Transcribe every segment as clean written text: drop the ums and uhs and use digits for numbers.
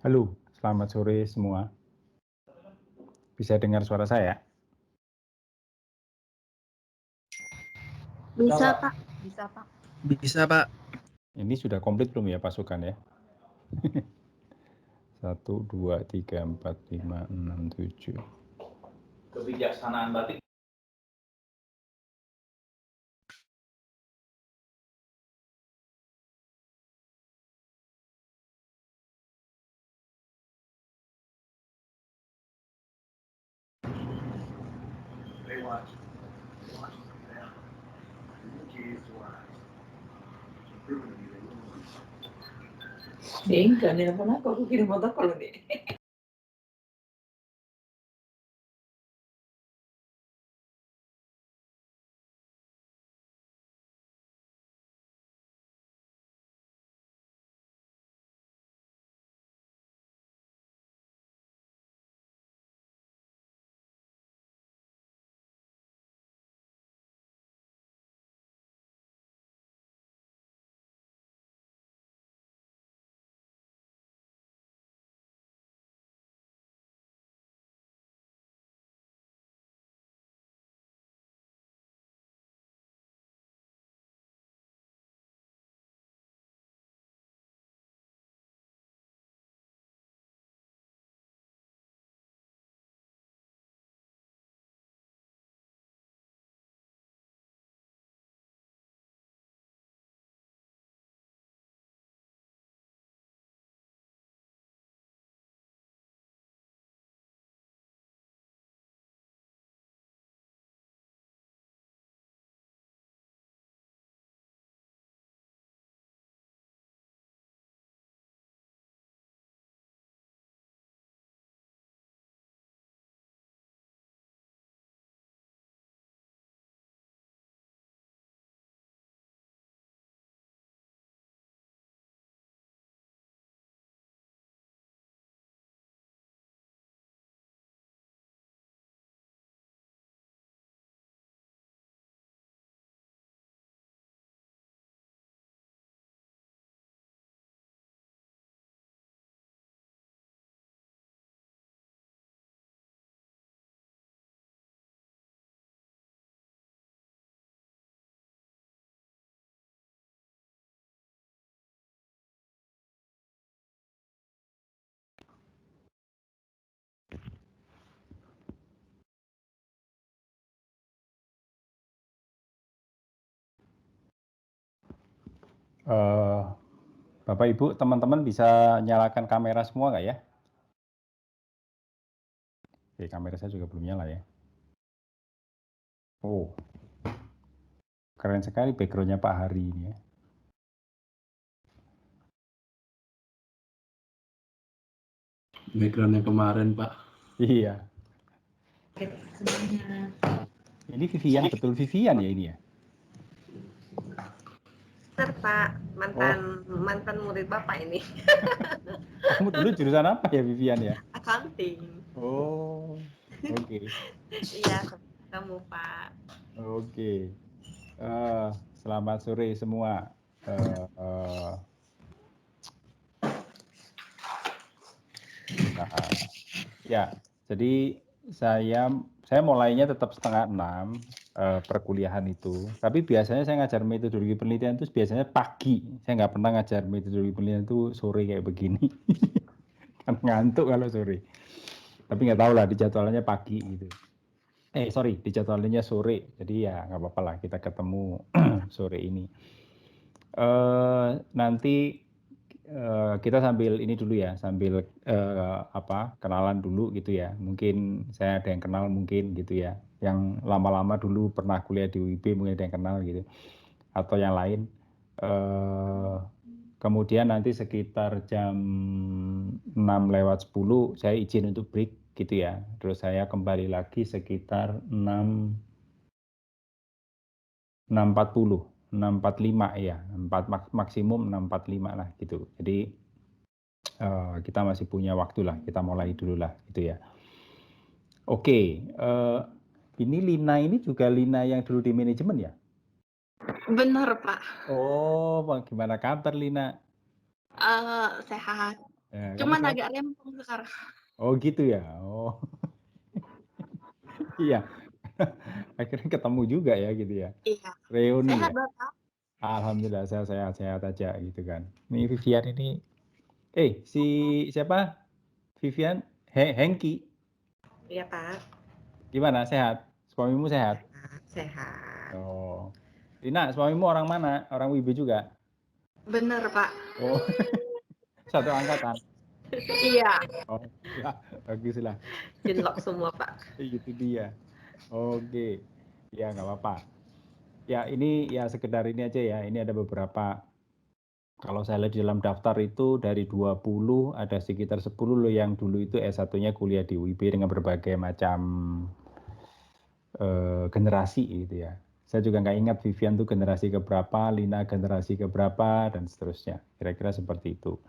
Halo, selamat sore semua. Bisa dengar suara saya? Bisa, Pak. Bisa, Pak. Bisa, Pak. Ini sudah komplit belum ya pasukan ya? 1, 2, 3, 4, 5, 6, 7. Kebijaksanaan batik. Enggak, nelfon aku kirim foto kalau nih. Bapak Ibu, teman-teman bisa nyalakan kamera semua nggak ya? Oke, kamera saya juga belum nyala ya. Oh, keren sekali backgroundnya Pak Hari ini ya. Backgroundnya kemarin, Pak. Iya. Ini Vivian, betul Vivian ya ini ya? Benar, Pak. Mantan murid Bapak ini. Kamu dulu jurusan apa ya Vivian ya? Accounting. Oh, oke. Iya, kamu, Pak. Oke. Selamat sore semua. Ya, jadi saya mulainya tetap 5:30 perkuliahan itu. Tapi biasanya saya ngajar metodologi penelitian itu biasanya pagi. Saya nggak pernah ngajar metodologi penelitian itu sore kayak begini. Kan ngantuk kalau sore. Tapi nggak tahu lah dijadwalnya pagi gitu. Sorry, dijadwalnya sore. Jadi ya nggak apa-apa lah kita ketemu sore ini. Nanti kita sambil ini dulu ya, sambil kenalan dulu gitu ya. Mungkin saya ada yang kenal mungkin gitu ya. Yang lama-lama dulu pernah kuliah di UIB mungkin ada yang kenal gitu. Atau yang lain. Kemudian nanti sekitar jam 6:10 saya izin untuk break gitu ya. Terus saya kembali lagi sekitar 6:40. 6:45 ya, maksimum 6:45 lah gitu. Jadi kita masih punya waktu lah, kita mulai dulu lah gitu ya. Oke, ini Lina ini juga Lina yang dulu di manajemen ya? Benar, Pak. Oh, gimana kabar Lina? Sehat. Ya, kamu Cuman siapa? agak rempong sekarang. Oh gitu ya. Oh iya. Akhirnya ketemu juga ya gitu ya. Iya. Reuni Sehat ya. Bapak. Alhamdulillah saya sehat-sehat aja gitu kan. Ini Vivian ini, si siapa? Vivian, Hengki, Iya, Pak. gimana sehat? Suamimu sehat? Sehat. Oh, Lina, suamimu orang mana? Orang Wibu juga? Bener Pak. Oh, satu angkatan. Iya. Oh, ya, bagus lah. Cinlok semua, Pak. Itu dia. Oke, ya nggak apa-apa. Ya ini ya sekedar ini aja ya. Ini ada beberapa. Kalau saya lihat di dalam daftar itu dari 20 ada sekitar 10 loh yang dulu itu S1-nya kuliah di UIB dengan berbagai macam generasi gitu ya. Saya juga nggak ingat Vivian tuh generasi keberapa, Lina generasi keberapa, dan seterusnya. Kira-kira seperti itu.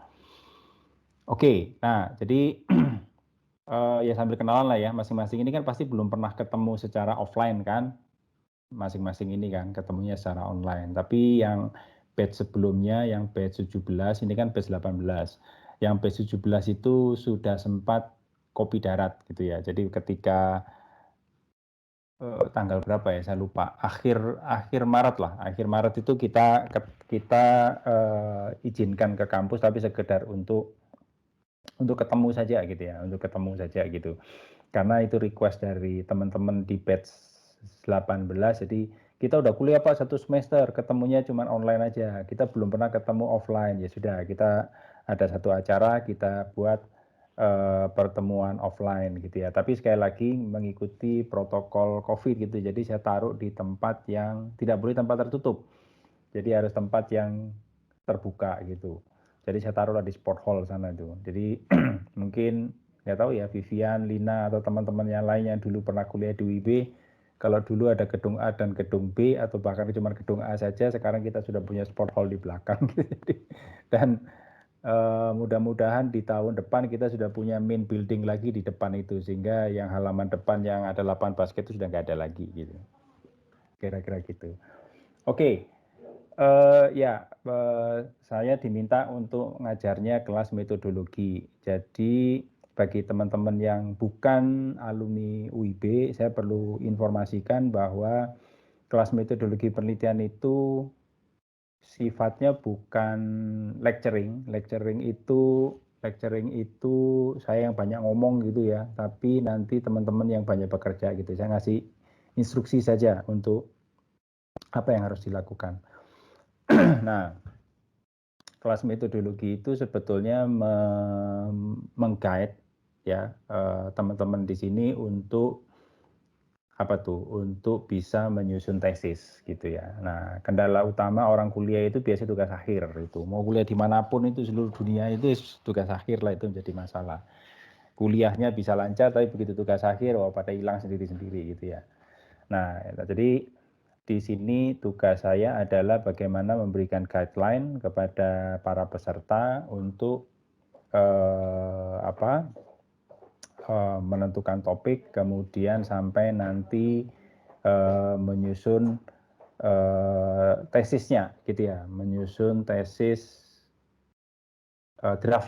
Oke, nah jadi ya sambil kenalan lah ya, masing-masing ini kan pasti belum pernah ketemu secara offline kan, masing-masing ini kan ketemunya secara online. Tapi yang batch sebelumnya, yang batch 17, ini kan batch 18. Yang batch 17 itu sudah sempat kopi darat gitu ya. Jadi ketika tanggal berapa ya saya lupa, akhir Maret lah, akhir Maret itu kita izinkan ke kampus tapi sekedar untuk ketemu saja gitu ya, untuk ketemu saja gitu. Karena itu request dari teman-teman di batch 18, jadi kita udah kuliah Pak 1 semester, ketemunya cuma online aja, kita belum pernah ketemu offline. Ya sudah, kita ada satu acara kita buat pertemuan offline gitu ya. Tapi sekali lagi mengikuti protokol COVID gitu. Jadi saya taruh di tempat yang tidak boleh tempat tertutup. Jadi harus tempat yang terbuka gitu. Jadi saya taruhlah di sport hall sana itu. Jadi mungkin nggak tahu ya Vivian, Lina atau teman-teman yang lain yang dulu pernah kuliah di UIB, kalau dulu ada gedung A dan gedung B atau bahkan cuma gedung A saja, sekarang kita sudah punya sport hall di belakang. Dan mudah-mudahan di tahun depan kita sudah punya main building lagi di depan itu, sehingga yang halaman depan yang ada lapangan basket itu sudah nggak ada lagi gitu. Kira-kira gitu. Oke. Saya diminta untuk ngajarnya kelas metodologi. Jadi bagi teman-teman yang bukan alumni UIB, saya perlu informasikan bahwa kelas metodologi penelitian itu sifatnya bukan lecturing. Lecturing itu saya yang banyak ngomong gitu ya, tapi nanti teman-teman yang banyak bekerja gitu. Saya ngasih instruksi saja untuk apa yang harus dilakukan. Nah, kelas metodologi itu sebetulnya meng-guide ya teman-teman di sini untuk untuk bisa menyusun tesis gitu ya. Nah, kendala utama orang kuliah itu biasanya tugas akhir itu. Mau kuliah dimanapun itu seluruh dunia itu tugas akhir lah, itu menjadi masalah. Kuliahnya bisa lancar tapi begitu tugas akhir pada hilang sendiri-sendiri gitu ya. Nah, jadi di sini tugas saya adalah bagaimana memberikan guideline kepada para peserta untuk menentukan topik, kemudian sampai nanti menyusun tesisnya gitu ya, menyusun tesis draft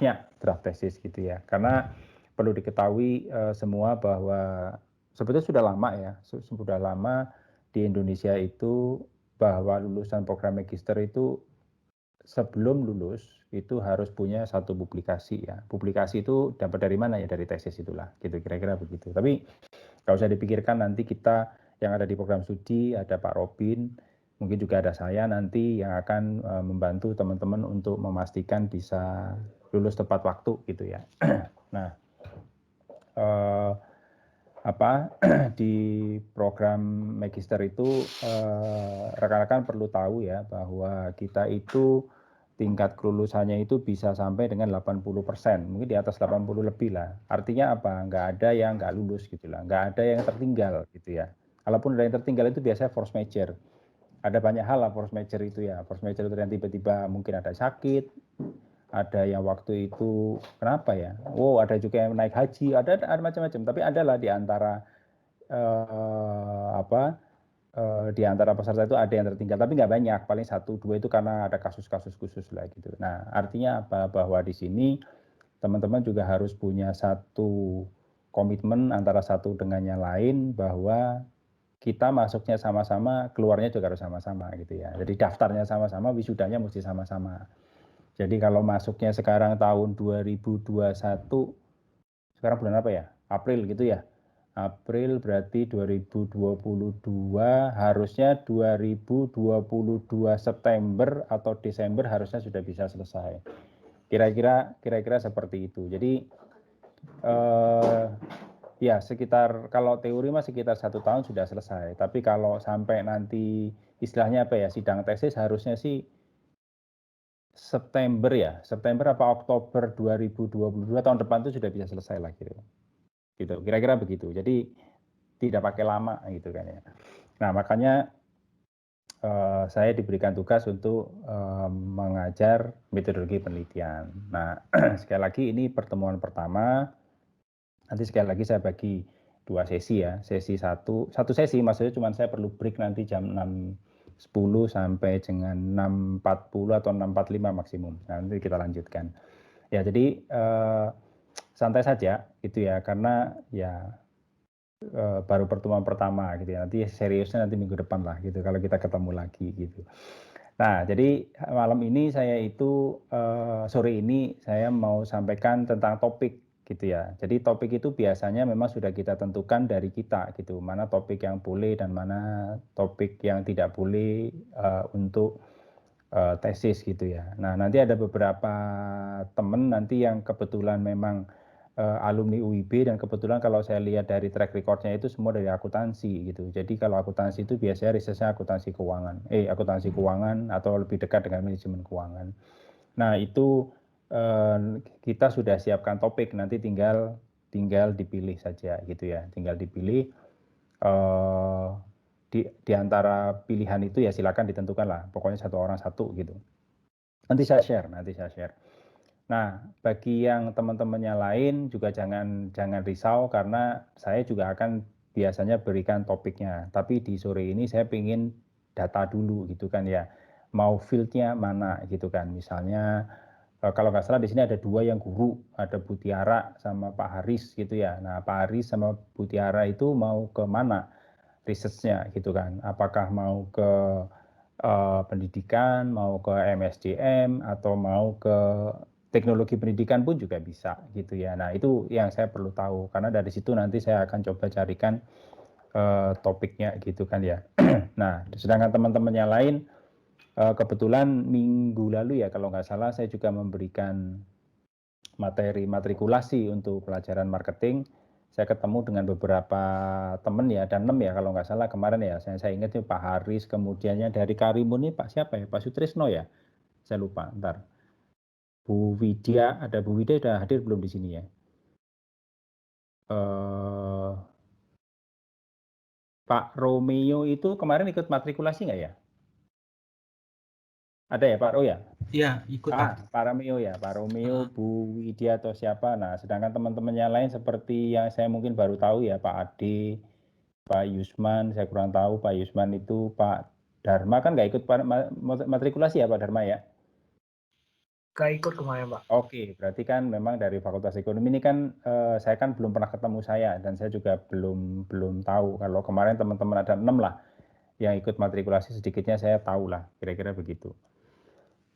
tesis gitu ya. Karena perlu diketahui semua bahwa sebetulnya sudah lama di Indonesia itu bahwa lulusan program magister itu sebelum lulus itu harus punya satu publikasi ya. Publikasi itu dapat dari mana ya? Dari tesis itulah, gitu kira-kira begitu. Tapi kalau usah dipikirkan, nanti kita yang ada di program studi ada Pak Robin, mungkin juga ada saya nanti yang akan membantu teman-teman untuk memastikan bisa lulus tepat waktu gitu ya. Nah, di program magister itu rekan-rekan perlu tahu ya bahwa kita itu tingkat kelulusannya itu bisa sampai dengan 80%, mungkin di atas 80 lebih lah. Artinya apa? Nggak ada yang nggak lulus gitu lah, nggak ada yang tertinggal gitu ya. Kalaupun ada yang tertinggal itu biasanya force major. Ada banyak hal lah force major itu ya. Force major itu yang tiba-tiba mungkin ada sakit, ada yang waktu itu kenapa ya? Ada juga yang naik haji, ada macam-macam. Tapi adalah di antara di antara peserta itu ada yang tertinggal, tapi nggak banyak, paling 1-2 itu karena ada kasus-kasus khusus lah gitu. Nah, artinya apa? Bahwa di sini teman-teman juga harus punya satu komitmen antara satu dengan yang lain bahwa kita masuknya sama-sama, keluarnya juga harus sama-sama gitu ya. Jadi daftarnya sama-sama, wisudanya mesti sama-sama. Jadi kalau masuknya sekarang tahun 2021, sekarang bulan apa ya? April gitu ya. April berarti 2022, harusnya 2022 September atau Desember harusnya sudah bisa selesai. Kira-kira seperti itu. Jadi ya sekitar, kalau teori mah sekitar 1 tahun sudah selesai. Tapi kalau sampai nanti istilahnya apa ya, sidang tesis harusnya sih September ya, September apa Oktober 2022 tahun depan itu sudah bisa selesai lah gitu. Gitu, kira-kira begitu. Jadi tidak pakai lama gitu kan ya. Nah makanya saya diberikan tugas untuk mengajar metodologi penelitian. Nah sekali lagi ini pertemuan pertama. Nanti sekali lagi saya bagi 2 sesi ya. Sesi satu sesi maksudnya cuma saya perlu break nanti jam 6.10 sampai dengan 6.40 atau 6.45 maksimum. Nah, nanti kita lanjutkan. Ya jadi santai saja gitu ya, karena ya baru pertemuan pertama gitu ya. Nanti seriusnya nanti minggu depan lah gitu kalau kita ketemu lagi gitu. Nah, jadi malam ini saya itu sore ini saya mau sampaikan tentang topik gitu ya. Jadi topik itu biasanya memang sudah kita tentukan dari kita gitu, mana topik yang boleh dan mana topik yang tidak boleh untuk tesis gitu ya. Nah, nanti ada beberapa teman nanti yang kebetulan memang alumni UIB, dan kebetulan kalau saya lihat dari track recordnya itu semua dari akuntansi gitu. Jadi kalau akuntansi itu biasanya risetnya akuntansi keuangan atau lebih dekat dengan manajemen keuangan. Nah itu kita sudah siapkan topik, nanti tinggal dipilih saja gitu ya. Tinggal dipilih di antara pilihan itu ya silakan ditentukan lah. Pokoknya satu orang satu gitu. Nanti saya share. Nah, bagi yang teman-temannya lain juga jangan risau, karena saya juga akan biasanya berikan topiknya. Tapi di sore ini saya ingin data dulu gitu kan ya. Mau fieldnya mana gitu kan. Misalnya kalau nggak salah di sini ada 2 yang guru, ada Bu Tiara sama Pak Haris gitu ya. Nah, Pak Haris sama Bu Tiara itu mau ke mana risetnya gitu kan. Apakah mau ke pendidikan, mau ke MSDM, atau mau ke teknologi pendidikan pun juga bisa gitu ya. Nah itu yang saya perlu tahu, karena dari situ nanti saya akan coba carikan topiknya gitu kan ya. Nah sedangkan teman-teman yang lain kebetulan minggu lalu ya kalau nggak salah saya juga memberikan materi matrikulasi untuk pelajaran marketing. Saya ketemu dengan beberapa teman ya, dan 6 ya kalau nggak salah kemarin ya. Saya ingat itu Pak Haris, kemudiannya dari Karimun ini Pak siapa ya? Pak Sutrisno ya? Saya lupa, ntar. Bu Widya, ada Bu Widya udah hadir belum di sini ya? Pak Romeo itu kemarin ikut matrikulasi nggak ya? Ada ya Pak Ro ya? Iya, ikut Pak. Pak Romeo ya, Pak Romeo, Bu Widya atau siapa. Nah, sedangkan teman-teman yang lain seperti yang saya mungkin baru tahu ya, Pak Ade, Pak Yusman, saya kurang tahu Pak Yusman itu, Pak Dharma kan nggak ikut matrikulasi ya Pak Dharma ya? Nggak ikut kemarin Pak. Oke, berarti kan memang dari Fakultas Ekonomi ini kan saya kan belum pernah ketemu saya, dan saya juga belum tahu. Kalau kemarin teman-teman ada 6 lah yang ikut matrikulasi, sedikitnya saya tahu lah, kira-kira begitu.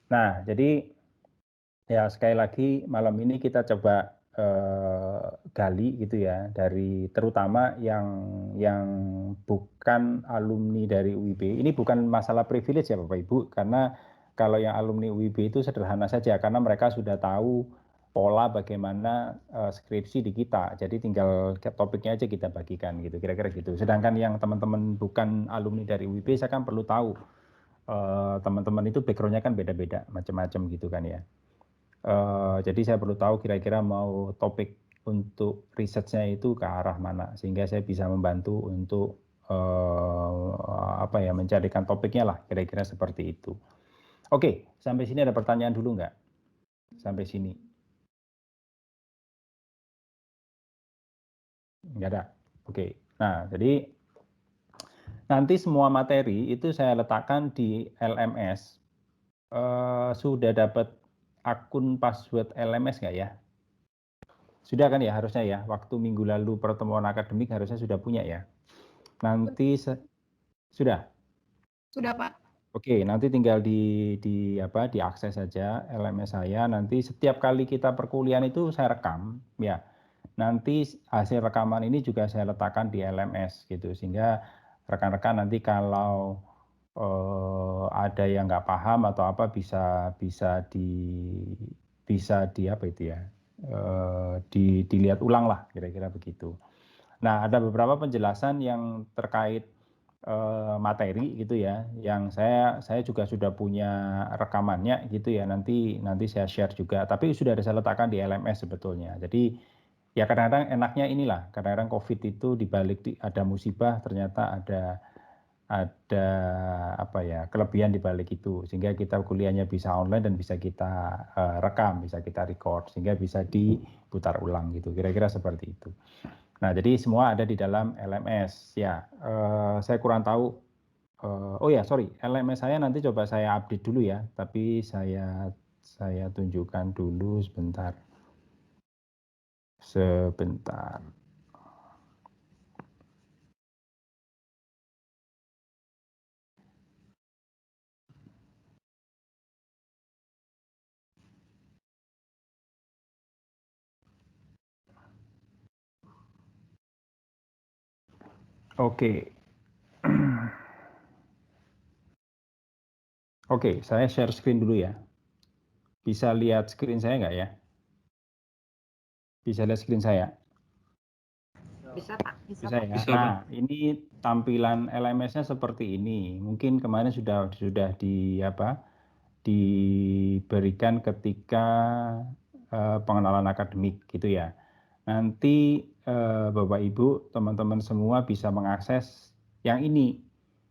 Nah, jadi ya sekali lagi malam ini kita coba gali gitu ya, dari terutama yang bukan alumni dari UIB. Ini bukan masalah privilege ya Bapak Ibu, karena kalau yang alumni UIB itu sederhana saja, karena mereka sudah tahu pola bagaimana skripsi di kita. Jadi tinggal topiknya aja kita bagikan gitu, kira-kira gitu. Sedangkan yang teman-teman bukan alumni dari UIB, saya kan perlu tahu teman-teman itu background-nya kan beda-beda, macam-macam gitu kan ya. Jadi saya perlu tahu kira-kira mau topik untuk risetnya itu ke arah mana, sehingga saya bisa membantu untuk mencarikan topiknya lah, kira-kira seperti itu. Oke, sampai sini ada pertanyaan dulu nggak? Sampai sini? Nggak ada. Oke. Nah, jadi nanti semua materi itu saya letakkan di LMS. Sudah dapat akun password LMS nggak ya? Sudah kan ya harusnya ya, waktu minggu lalu pertemuan akademik harusnya sudah punya ya. Nanti sudah. Sudah, Pak. Oke, nanti tinggal diakses saja LMS saya. Nanti setiap kali kita perkuliahan itu saya rekam, ya. Nanti hasil rekaman ini juga saya letakkan di LMS gitu, sehingga rekan-rekan nanti kalau ada yang nggak paham atau apa bisa apa itu ya, dilihat ulang lah, kira-kira begitu. Nah, ada beberapa penjelasan yang terkait materi gitu ya, yang saya juga sudah punya rekamannya gitu ya, nanti saya share juga, tapi sudah saya letakkan di LMS sebetulnya. Jadi ya kadang-kadang enaknya inilah, kadang-kadang COVID itu dibalik ada musibah ternyata ada apa ya, kelebihan di balik itu, sehingga kita kuliahnya bisa online dan bisa kita rekam, bisa kita record, sehingga bisa diputar ulang gitu, kira-kira seperti itu. Nah, jadi semua ada di dalam LMS ya. Saya kurang tahu. Oh ya, sorry, LMS saya nanti coba saya update dulu ya, tapi saya tunjukkan dulu sebentar. Oke. Oke, saya share screen dulu ya. Bisa lihat screen saya nggak ya? Bisa lihat screen saya? Bisa, Pak. Bisa ya. Bisa, Nah, ini tampilan LMS-nya seperti ini. Mungkin kemarin sudah diberikan ketika pengenalan akademik gitu ya. Nanti Bapak Ibu, teman-teman semua bisa mengakses yang ini,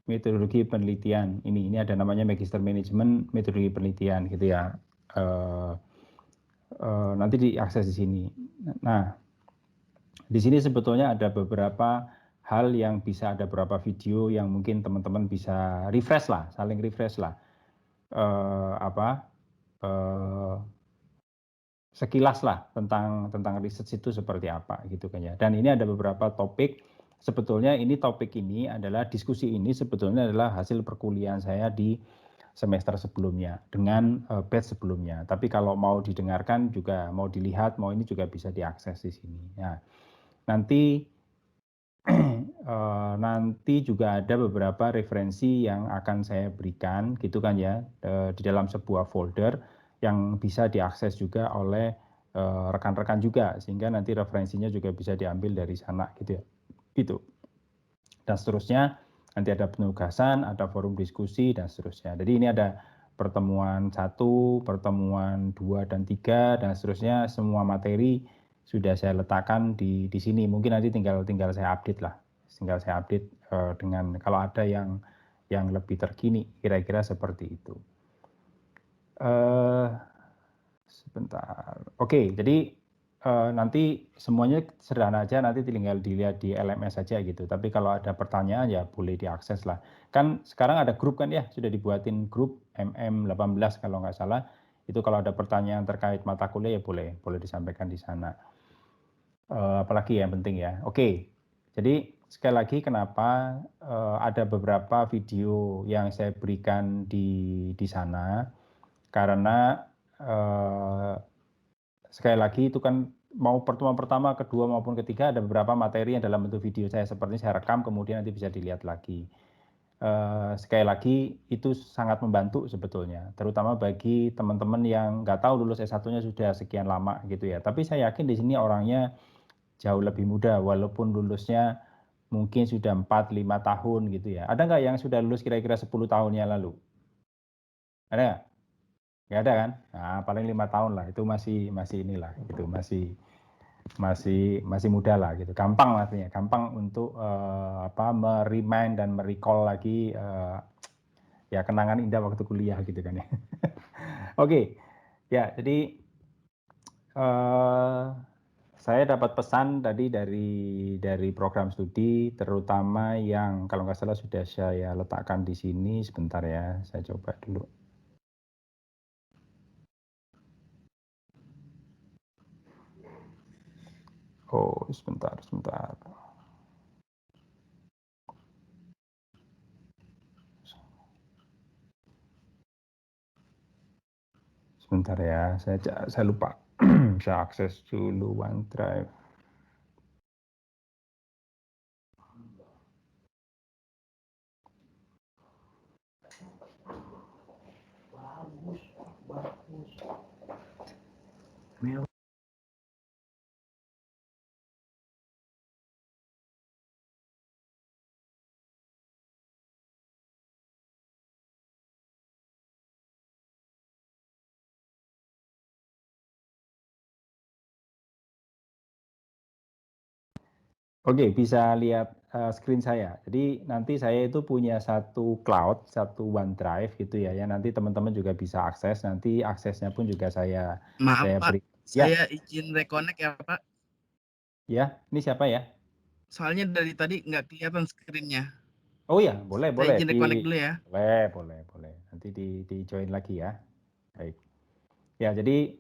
metodologi penelitian. Ini ada namanya Magister Management Metodologi Penelitian gitu ya. Nanti diakses di sini. Nah, di sini sebetulnya ada beberapa hal yang bisa, ada beberapa video yang mungkin teman-teman bisa refresh lah, saling refresh lah. Sekilas lah tentang research itu seperti apa gitu kan ya. Dan ini ada beberapa topik, sebetulnya topik ini adalah, diskusi ini sebetulnya adalah hasil perkuliahan saya di semester sebelumnya dengan batch sebelumnya. Tapi kalau mau didengarkan juga, mau dilihat, mau ini juga bisa diakses di sini. Nah, nanti nanti juga ada beberapa referensi yang akan saya berikan gitu kan ya, di dalam sebuah folder yang bisa diakses juga oleh rekan-rekan juga, sehingga nanti referensinya juga bisa diambil dari sana gitu ya. Gitu. Dan seterusnya, nanti ada penugasan, ada forum diskusi dan seterusnya. Jadi ini ada pertemuan 1, pertemuan 2 dan 3 dan seterusnya, semua materi sudah saya letakkan di sini. Mungkin nanti tinggal saya update lah. Tinggal saya update dengan kalau ada yang lebih terkini, kira-kira seperti itu. Sebentar. Oke, jadi nanti semuanya sederhana aja, nanti tinggal dilihat di LMS saja gitu. Tapi kalau ada pertanyaan ya boleh diakses lah. Kan sekarang ada grup kan ya, sudah dibuatin grup MM18 kalau nggak salah. Itu kalau ada pertanyaan terkait mata kuliah ya boleh disampaikan di sana. Apalagi yang penting ya. Oke, jadi sekali lagi kenapa ada beberapa video yang saya berikan di sana, karena sekali lagi itu kan mau pertemuan pertama, kedua maupun ketiga ada beberapa materi yang dalam bentuk video saya seperti saya rekam, kemudian nanti bisa dilihat lagi. Sekali lagi itu sangat membantu sebetulnya, terutama bagi teman-teman yang nggak tahu lulus S1-nya sudah sekian lama gitu ya. Tapi saya yakin di sini orangnya jauh lebih muda, walaupun lulusnya mungkin sudah 4-5 tahun gitu ya. Ada nggak yang sudah lulus kira-kira 10 tahunnya lalu? Ada nggak? Nggak ada kan? Nah, paling 5 tahun lah, itu masih inilah, itu masih muda lah gitu. Gampang artinya, gampang untuk meremind dan merecall lagi ya kenangan indah waktu kuliah gitu kan ya. Oke, ya jadi saya dapat pesan tadi dari program studi, terutama yang kalau nggak salah sudah saya letakkan di sini. Sebentar ya, saya coba dulu. Oh, sebentar. Sebentar ya, saya lupa. Saya akses dulu OneDrive. Oke, bisa lihat screen saya. Jadi nanti saya itu punya satu cloud, satu OneDrive gitu ya. Ya nanti teman-teman juga bisa akses. Nanti aksesnya pun juga saya Maaf Pak, beri. saya izin reconnect ya Pak. Ya, ini siapa ya? Soalnya dari tadi nggak kelihatan screen-nya. Oh ya, boleh. Saya izin reconnect dulu ya. Boleh. Nanti di join lagi ya. Baik. Ya, jadi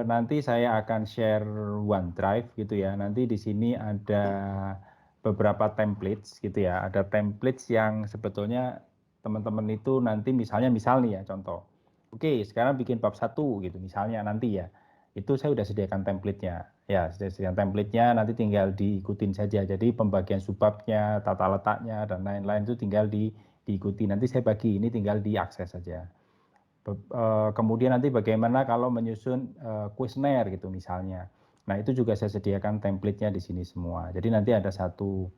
nanti saya akan share OneDrive gitu ya. Nanti di sini ada beberapa templates gitu ya. Ada templates yang sebetulnya teman-teman itu nanti misal nih ya contoh. Oke, sekarang bikin bab 1 gitu misalnya nanti ya. Itu saya sudah sediakan template-nya. Ya, sudah sediakan template-nya, nanti tinggal diikutin saja. Jadi pembagian subbabnya, tata letaknya dan lain-lain itu tinggal diikuti. Nanti saya bagi, ini tinggal diakses saja. Kemudian nanti bagaimana kalau menyusun kuesioner gitu misalnya. Nah, itu juga saya sediakan template-nya di sini semua. Jadi nanti ada satu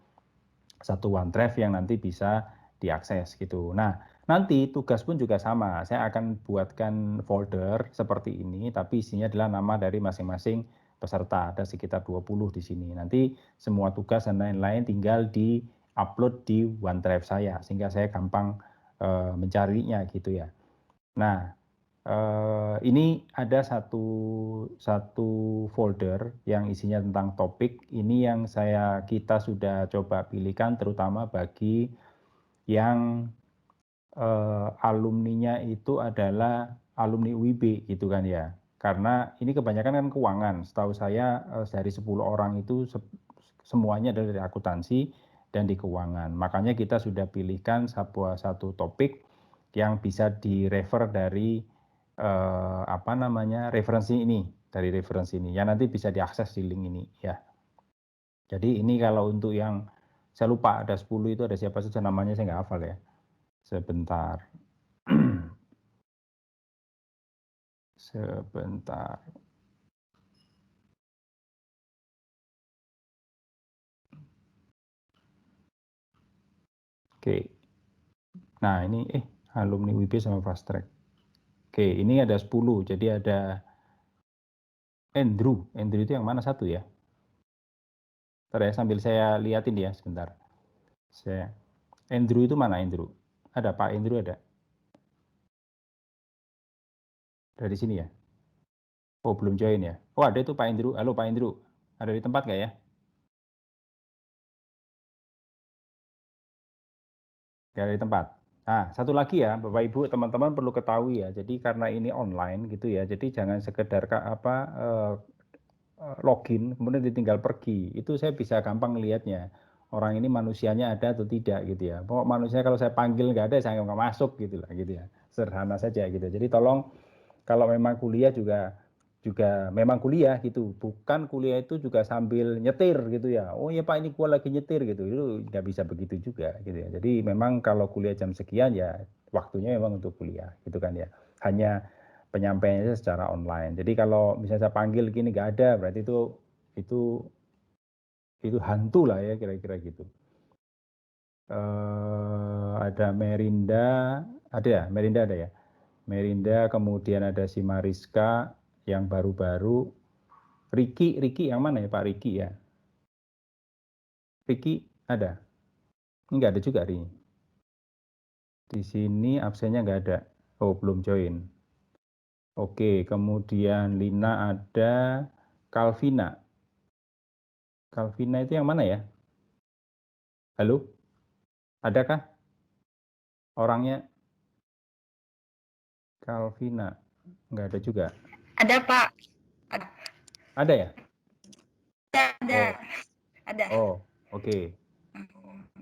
OneDrive yang nanti bisa diakses gitu. Nah, nanti tugas pun juga sama. Saya akan buatkan folder seperti ini, tapi isinya adalah nama dari masing-masing peserta. Ada sekitar 20 di sini. Nanti semua tugas dan lain-lain tinggal di-upload di OneDrive saya, sehingga saya gampang mencarinya gitu ya. Nah, ini ada satu folder yang isinya tentang topik. Ini yang kita sudah coba pilihkan terutama bagi yang alumninya itu adalah alumni UIB gitu kan ya. Karena ini kebanyakan kan keuangan. Setahu saya dari 10 orang itu semuanya adalah dari akuntansi dan di keuangan. Makanya kita sudah pilihkan satu topik yang bisa direfer dari referensi ini, ya nanti bisa diakses di link ini ya. Jadi ini kalau untuk yang saya lupa ada 10 itu ada siapa saja namanya saya nggak hafal ya. Sebentar. Sebentar. Oke. Nah, ini alumni UIB sama fast track. Oke, ini ada 10. Jadi ada Andrew. Andrew itu yang mana satu ya? Bentar ya, sambil saya liatin ya sebentar. Andrew itu mana Andrew? Ada Pak Andrew ada? Dari sini ya? Oh, belum join ya? Oh, ada itu Pak Andrew. Halo Pak Andrew. Ada di tempat nggak ya? Nggak ada di tempat. Nah, satu lagi ya, Bapak Ibu, teman-teman perlu ketahui ya. Jadi karena ini online gitu ya. Jadi jangan sekedar login kemudian ditinggal pergi. Itu saya bisa gampang ngelihatnya. Orang ini manusianya ada atau tidak gitu ya. Pokok manusia kalau saya panggil nggak ada, saya nggak masuk gitu lah gitu ya. Sederhana saja gitu. Jadi tolong kalau memang kuliah juga memang kuliah gitu, bukan kuliah itu juga sambil nyetir gitu ya. Oh ya Pak ini gua lagi nyetir gitu, itu nggak bisa begitu juga gitu ya. Jadi memang kalau kuliah jam sekian ya waktunya memang untuk kuliah gitu kan ya. Hanya penyampaiannya secara online. Jadi kalau misalnya saya panggil gini nggak ada, berarti itu hantu lah ya kira-kira gitu. Ada Merinda, ada ya? Merinda ada ya? Merinda, kemudian ada si Mariska yang baru-baru. Riki yang mana ya Pak Riki ya? Riki ada? Enggak ada juga Riki. Di sini absennya nggak ada. Oh, belum join. Oke, kemudian Lina ada, Calvina. Calvina itu yang mana ya? Halo? Adakah orangnya? Calvina. Nggak ada juga. Ada Pak. Ada ya? Ada. Oh, oke.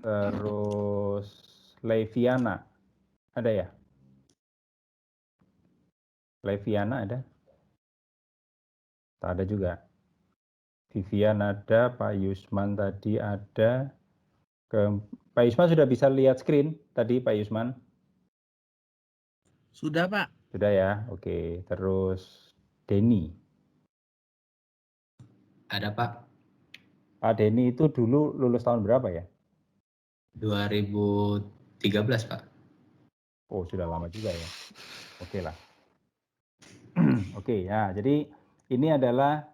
Terus Leviana, ada ya? Leviana ada? Tak ada juga. Vivian ada, Pak Yusman tadi ada. Pak Yusman sudah bisa lihat screen tadi, Pak Yusman? Sudah, Pak. Sudah ya, oke. Terus Denny. Ada Pak, Pak Denny itu dulu lulus tahun berapa ya? 2013 Pak. Oh, sudah lama juga ya. Oke lah. Oke, ya. Jadi ini adalah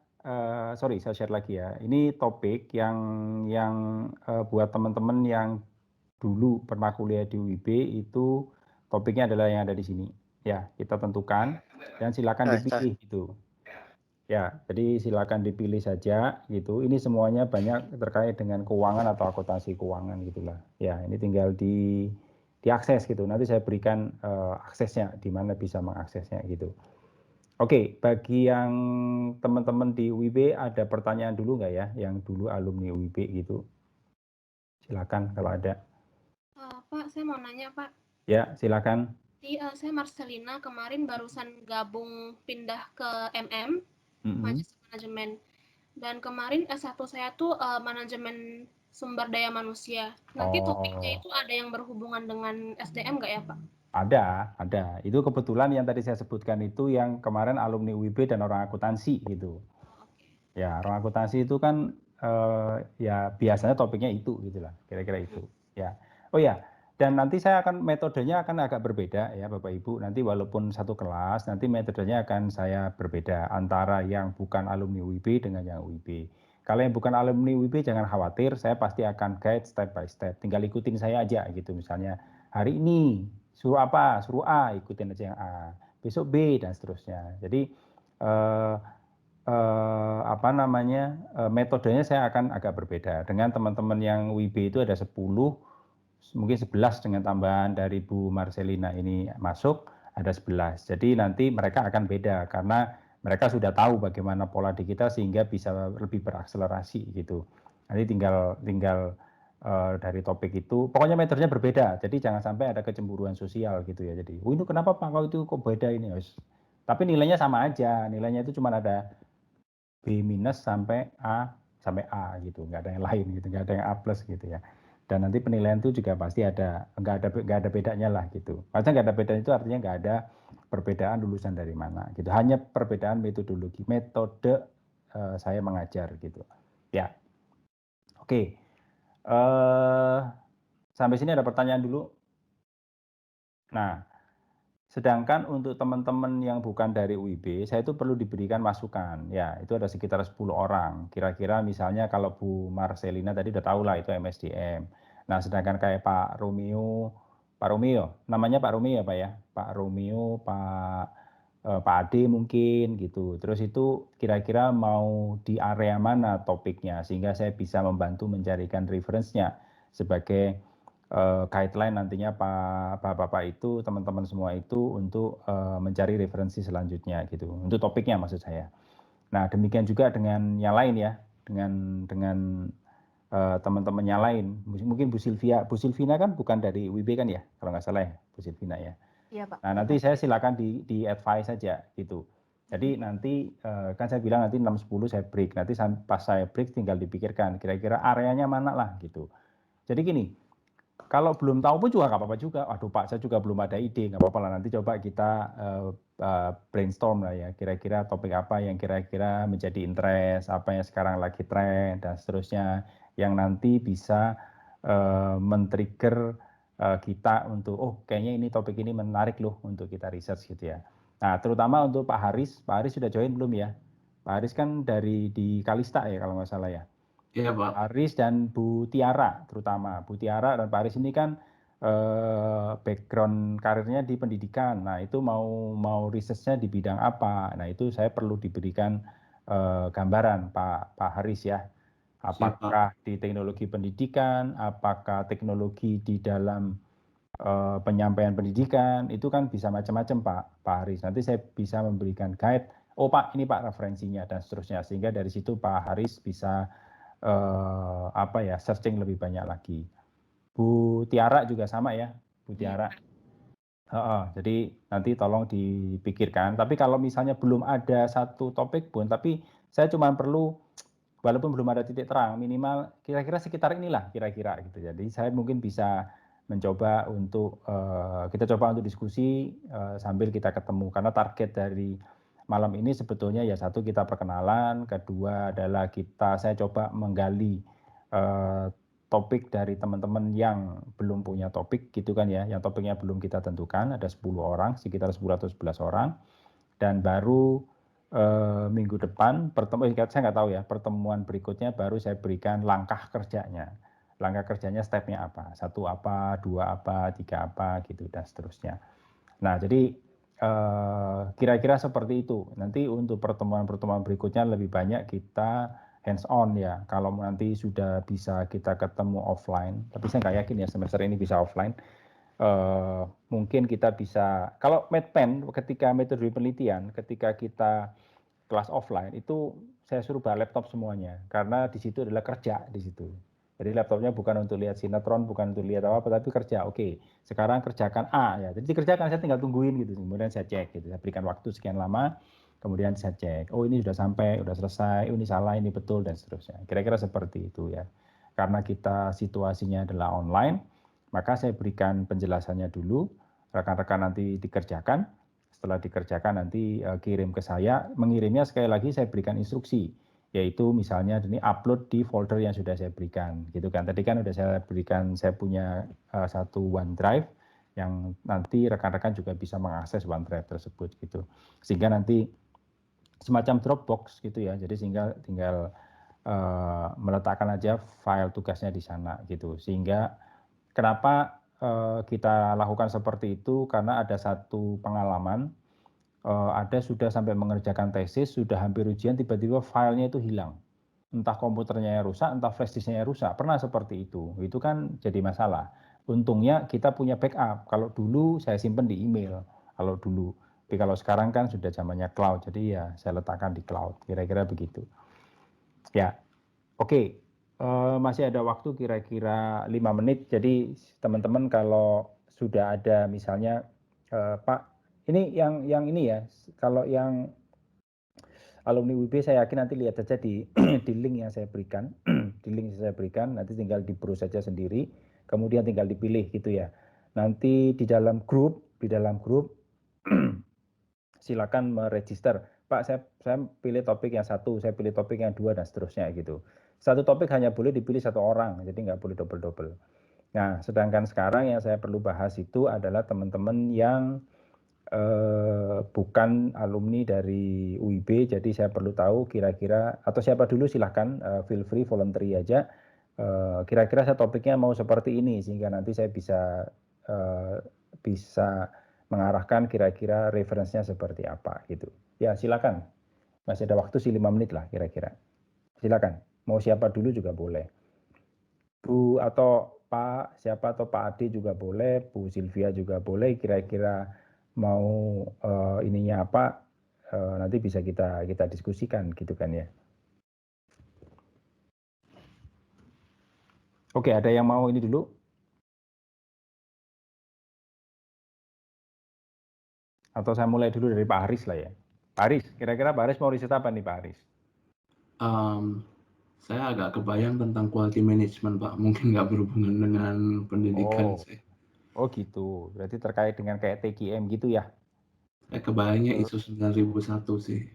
sorry, saya share lagi ya. Ini topik yang buat teman-teman yang dulu pernah kuliah di UIB itu topiknya adalah yang ada di sini. Ya, kita tentukan dan silakan dipilih gitu. Ya, jadi silakan dipilih saja gitu. Ini semuanya banyak terkait dengan keuangan atau akuntansi keuangan gitulah. Ya, ini tinggal diakses gitu. Nanti saya berikan aksesnya di mana bisa mengaksesnya gitu. Oke, bagi yang teman-teman di UIB ada pertanyaan dulu nggak ya, yang dulu alumni UIB gitu? Silakan kalau ada. Pak, saya mau nanya Pak. Ya, silakan. Saya Marcelina, kemarin barusan gabung pindah ke MM, manajemen. Dan kemarin S1 saya tuh manajemen sumber daya manusia. Nanti topiknya itu ada yang berhubungan dengan SDM nggak ya Pak? Ada. Itu kebetulan yang tadi saya sebutkan itu yang kemarin alumni UIB dan orang akuntansi gitu. Ya, orang akuntansi itu kan ya biasanya topiknya itu gitulah, kira-kira itu. Ya. Oh ya, dan nanti saya akan metodenya akan agak berbeda ya Bapak Ibu. Nanti walaupun satu kelas, nanti metodenya akan saya berbeda antara yang bukan alumni UIB dengan yang UIB. Kalau yang bukan alumni UIB jangan khawatir, saya pasti akan guide step by step. Tinggal ikutin saya aja gitu. Misalnya hari ini suruh apa? Suruh A, ikutin aja yang A. Besok B dan seterusnya. Jadi metodenya saya akan agak berbeda. Dengan teman-teman yang UIB itu ada 10, mungkin 11 dengan tambahan dari Bu Marcelina ini masuk, ada 11. Jadi nanti mereka akan beda karena mereka sudah tahu bagaimana pola di kita sehingga bisa lebih berakselerasi gitu. Nanti tinggal dari topik itu, pokoknya metodenya berbeda. Jadi jangan sampai ada kecemburuan sosial gitu ya. Jadi, ini kenapa Pak kalau itu kok beda ini? Tapi nilainya sama aja. Nilainya itu cuma ada B- sampai A gitu, nggak ada yang lain gitu, nggak ada yang A+ gitu ya. Dan nanti penilaian itu juga pasti nggak ada bedanya lah gitu. Maksudnya nggak ada bedanya itu artinya nggak ada perbedaan lulusan dari mana gitu. Hanya perbedaan metode saya mengajar gitu. Ya, oke. Sampai sini ada pertanyaan dulu. Nah, sedangkan untuk teman-teman yang bukan dari UIB, saya itu perlu diberikan masukan. Ya, itu ada sekitar 10 orang. Kira-kira misalnya kalau Bu Marcelina tadi udah tahu lah itu MSDM. Nah, sedangkan kayak Pak Romeo, namanya Pak Romeo ya Pak ya? Pak Romeo, Pak Ade mungkin gitu. Terus itu kira-kira mau di area mana topiknya sehingga saya bisa membantu mencarikan reference-nya sebagai guideline nantinya Bapak-bapak itu, teman-teman semua itu untuk mencari referensi selanjutnya gitu. Untuk topiknya maksud saya. Nah, demikian juga dengan yang lain ya, dengan teman-teman yang lain. Mungkin Bu Silvina kan bukan dari UIB kan ya, kalau nggak salah ya, Bu Silvina ya. Iya Pak. Nah, nanti saya silakan di advise saja gitu. Jadi nanti kan saya bilang nanti 6.10 saya break. Nanti pas saya break tinggal dipikirkan kira-kira areanya mana lah gitu. Jadi gini, kalau belum tahu pun juga nggak apa-apa juga. Aduh Pak, saya juga belum ada ide, nggak apa-apa lah. Nanti coba kita brainstorm lah ya. Kira-kira topik apa yang kira-kira menjadi interest, apa yang sekarang lagi tren dan seterusnya, yang nanti bisa men-trigger kita untuk, oh kayaknya ini topik ini menarik loh untuk kita research gitu ya. Nah, terutama untuk Pak Haris sudah join belum ya? Pak Haris kan di Kalista ya kalau nggak salah ya. Iya Pak. Aris dan Bu Tiara terutama. Bu Tiara dan Pak Aris ini kan background karirnya di pendidikan. Nah, itu mau risetnya di bidang apa? Nah, itu saya perlu diberikan gambaran Pak Haris ya. Apakah di teknologi pendidikan, apakah teknologi di dalam penyampaian pendidikan, itu kan bisa macam-macam Pak Haris. Nanti saya bisa memberikan guide oh Pak ini Pak referensinya dan seterusnya, sehingga dari situ Pak Haris bisa searching lebih banyak lagi. Bu Tiara juga sama ya, Bu Tiara. Jadi nanti tolong dipikirkan. Tapi kalau misalnya belum ada satu topik pun, tapi saya cuma perlu, walaupun belum ada titik terang, minimal kira-kira sekitar inilah kira-kira gitu. Jadi saya mungkin bisa mencoba untuk kita coba untuk diskusi sambil kita ketemu, karena target dari malam ini sebetulnya ya satu kita perkenalan, kedua adalah saya coba menggali topik dari teman-teman yang belum punya topik gitu kan ya, yang topiknya belum kita tentukan, ada 10 orang, sekitar 10 atau 11 orang, dan baru minggu depan saya nggak tahu ya, pertemuan berikutnya baru saya berikan langkah kerjanya stepnya apa, 1 apa, 2 apa, 3 apa gitu dan seterusnya. Nah jadi kira-kira seperti itu. Nanti untuk pertemuan-pertemuan berikutnya lebih banyak kita hands on ya. Kalau nanti sudah bisa kita ketemu offline, tapi saya nggak yakin ya semester ini bisa offline. Mungkin kita bisa, kalau medpen ketika metode penelitian, ketika kita kelas offline itu saya suruh bawa laptop semuanya, karena di situ adalah kerja di situ. Jadi laptopnya bukan untuk lihat sinetron, bukan untuk lihat apa, tapi kerja. Oke, sekarang kerjakan A ya. Jadi dikerjakan, saya tinggal tungguin gitu. Kemudian saya cek gitu. Saya berikan waktu sekian lama, kemudian saya cek. Oh ini sudah sampai, sudah selesai. Oh, ini salah, ini betul dan seterusnya. Kira-kira seperti itu ya. Karena kita situasinya adalah online, maka saya berikan penjelasannya dulu. Rekan-rekan nanti dikerjakan. Setelah dikerjakan nanti kirim ke saya. Mengirimnya sekali lagi saya berikan instruksi, yaitu misalnya ini upload di folder yang sudah saya berikan gitu kan. Tadi kan sudah saya berikan, saya punya satu OneDrive yang nanti rekan-rekan juga bisa mengakses OneDrive tersebut gitu, sehingga nanti semacam Dropbox gitu ya. Jadi sehingga tinggal meletakkan aja file tugasnya di sana gitu. Sehingga kenapa kita lakukan seperti itu, karena ada satu pengalaman, ada sudah sampai mengerjakan tesis, sudah hampir ujian, tiba-tiba filenya itu hilang. Entah komputernya yang rusak, entah flash disknya yang rusak. Pernah seperti itu. Itu kan jadi masalah. Untungnya kita punya backup. Kalau dulu saya simpan di email, kalau dulu. Tapi kalau sekarang kan sudah zamannya cloud, jadi ya saya letakkan di cloud. Kira-kira begitu. Ya, oke. Masih ada waktu kira-kira 5 menit. Jadi teman-teman kalau sudah ada misalnya, Pak, ini yang ini ya, kalau yang alumni UIB saya yakin nanti lihat saja di link yang saya berikan, nanti tinggal di-browse saja sendiri, kemudian tinggal dipilih gitu ya. Nanti di dalam grup silakan meregister. Pak, saya pilih topik yang 1, saya pilih topik yang 2 dan seterusnya gitu. Satu topik hanya boleh dipilih 1 orang, jadi nggak boleh double-double. Nah, sedangkan sekarang yang saya perlu bahas itu adalah teman-teman yang bukan alumni dari UIB, jadi saya perlu tahu kira-kira, atau siapa dulu silahkan feel free voluntary aja, kira-kira saya topiknya mau seperti ini, sehingga nanti saya bisa mengarahkan kira-kira referensinya seperti apa gitu. Ya silakan, masih ada waktu sih 5 menit lah kira-kira. Silakan, mau siapa dulu juga boleh. Bu atau Pak, siapa, atau Pak Ade juga boleh, Bu Sylvia juga boleh, kira-kira mau ininya apa, nanti bisa kita diskusikan gitu kan ya. Oke, ada yang mau ini dulu? Atau saya mulai dulu dari Pak Haris lah ya. Pak Haris, kira-kira Pak Haris mau riset apa nih Pak Haris? Saya agak kebayang tentang quality management, Pak. Mungkin nggak berhubungan dengan pendidikan sih. Oh gitu, berarti terkait dengan kayak TQM gitu ya? Saya kebayangnya ISO 9001 sih.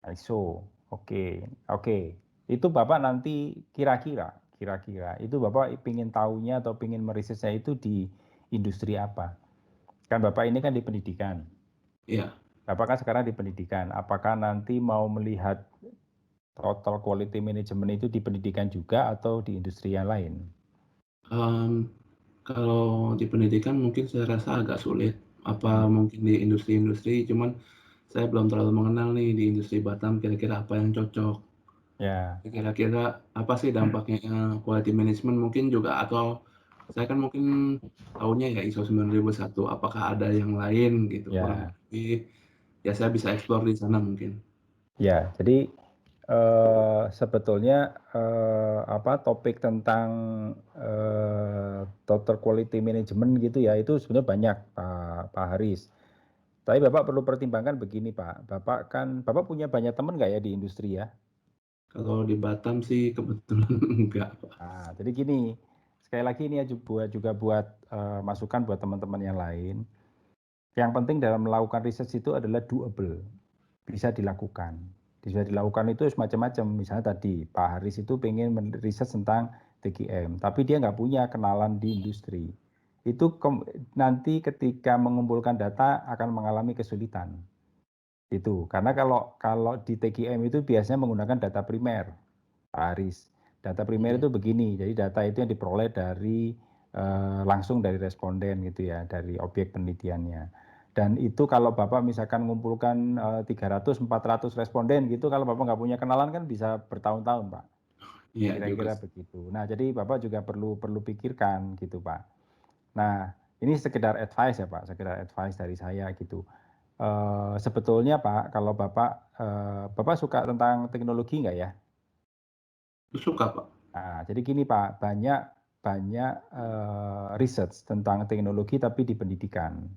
ISO, oke. Itu Bapak nanti kira-kira itu Bapak ingin tahunya atau ingin merisetnya itu di industri apa? Kan Bapak ini kan di pendidikan. Iya. Bapak kan sekarang di pendidikan. Apakah nanti mau melihat total quality management itu di pendidikan juga atau di industri yang lain? Kalau di pendidikan mungkin saya rasa agak sulit. Apa mungkin di industri-industri, cuman saya belum terlalu mengenal nih di industri Batam kira-kira apa yang cocok. Ya. Kira-kira apa sih dampaknya quality management mungkin juga, atau saya kan mungkin tahunya ya ISO 9001, apakah ada yang lain gitu. Ya. Kurang lebih ya saya bisa explore di sana mungkin. Ya, jadi sebetulnya topik tentang total quality management gitu ya, itu sebenarnya banyak Pak Haris. Tapi Bapak perlu pertimbangkan begini Pak, Bapak punya banyak teman nggak ya di industri ya? Kalau di Batam sih kebetulan enggak, Pak. Nah, jadi gini, sekali lagi ini ya juga buat masukan buat teman-teman yang lain. Yang penting dalam melakukan research itu adalah doable, bisa dilakukan. Bisa dilakukan itu semacam-macam. Misalnya tadi Pak Haris itu pengen riset tentang TGM, tapi dia nggak punya kenalan di industri. Itu nanti ketika mengumpulkan data akan mengalami kesulitan. Itu karena kalau di TGM itu biasanya menggunakan data primer, Pak Haris. Data primer itu begini, jadi data itu yang diperoleh dari langsung dari responden gitu ya, dari objek penelitiannya. Dan itu kalau Bapak misalkan mengumpulkan 300-400 responden gitu, kalau Bapak nggak punya kenalan kan bisa bertahun-tahun Pak. Iya Kira-kira juga. begitu. Nah jadi Bapak juga perlu pikirkan gitu Pak. Nah ini sekedar advice ya Pak, sekedar advice dari saya gitu. Sebetulnya Pak, kalau Bapak suka tentang teknologi nggak ya? Suka, Pak. Nah, jadi gini Pak, banyak research tentang teknologi tapi di pendidikan.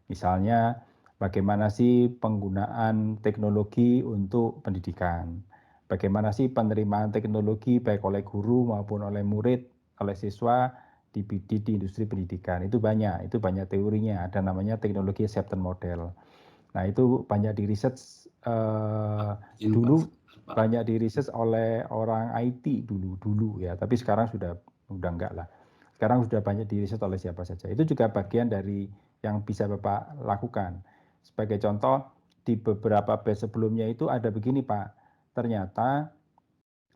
Misalnya bagaimana sih penggunaan teknologi untuk pendidikan? Bagaimana sih penerimaan teknologi baik oleh guru maupun oleh murid, oleh siswa di industri pendidikan. Itu banyak teorinya, ada namanya teknologi acceptance model. Nah, itu banyak di research dulu banyak di research oleh orang IT dulu ya, tapi sekarang sudah enggak lah. Sekarang sudah banyak di research oleh siapa saja. Itu juga bagian dari yang bisa Bapak lakukan. Sebagai contoh, di beberapa batch sebelumnya itu ada begini Pak, ternyata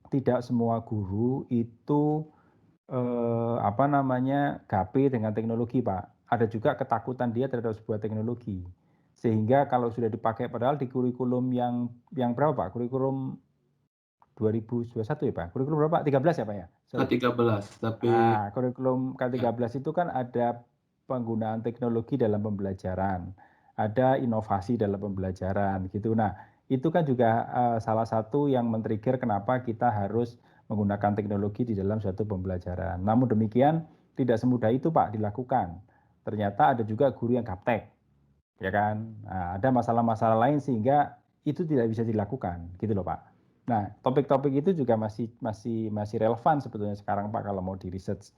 tidak semua guru itu gape dengan teknologi Pak. Ada juga ketakutan dia terhadap sebuah teknologi. Sehingga kalau sudah dipakai, padahal di kurikulum yang berapa Pak? Kurikulum 2021 ya Pak? Kurikulum berapa? 13 ya Pak ya? K13, tapi Kurikulum K13 itu kan ada penggunaan teknologi dalam pembelajaran, ada inovasi dalam pembelajaran gitu. Nah, itu kan juga salah satu yang men-trigger kenapa kita harus menggunakan teknologi di dalam suatu pembelajaran. Namun demikian, tidak semudah itu Pak dilakukan. Ternyata ada juga guru yang gaptek, ya kan? Nah, ada masalah-masalah lain sehingga itu tidak bisa dilakukan, gitu loh Pak. Nah, topik-topik itu juga masih relevan sebetulnya sekarang Pak kalau mau di research.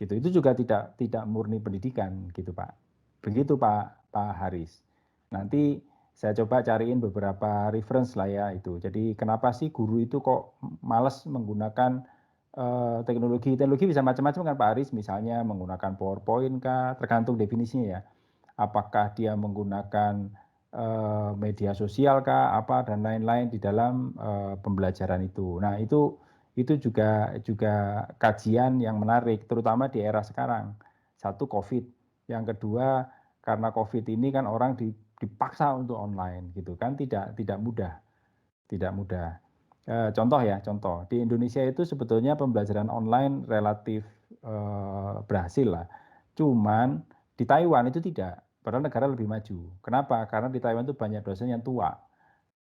Gitu. Itu juga tidak murni pendidikan gitu Pak. Begitu Pak Haris. Nanti saya coba cariin beberapa reference lah ya itu. Jadi kenapa sih guru itu kok malas menggunakan teknologi? Teknologi bisa macam-macam kan Pak Haris, misalnya menggunakan PowerPoint kah, tergantung definisinya ya. Apakah dia menggunakan media sosial kah, apa dan lain-lain di dalam pembelajaran itu. Nah itu juga kajian yang menarik, terutama di era sekarang. Satu COVID, yang kedua karena COVID ini kan orang dipaksa untuk online gitu kan, tidak mudah. Contoh di Indonesia itu sebetulnya pembelajaran online relatif berhasil lah. Cuman di Taiwan itu tidak, padahal negara lebih maju. Kenapa? Karena di Taiwan itu banyak dosen yang tua.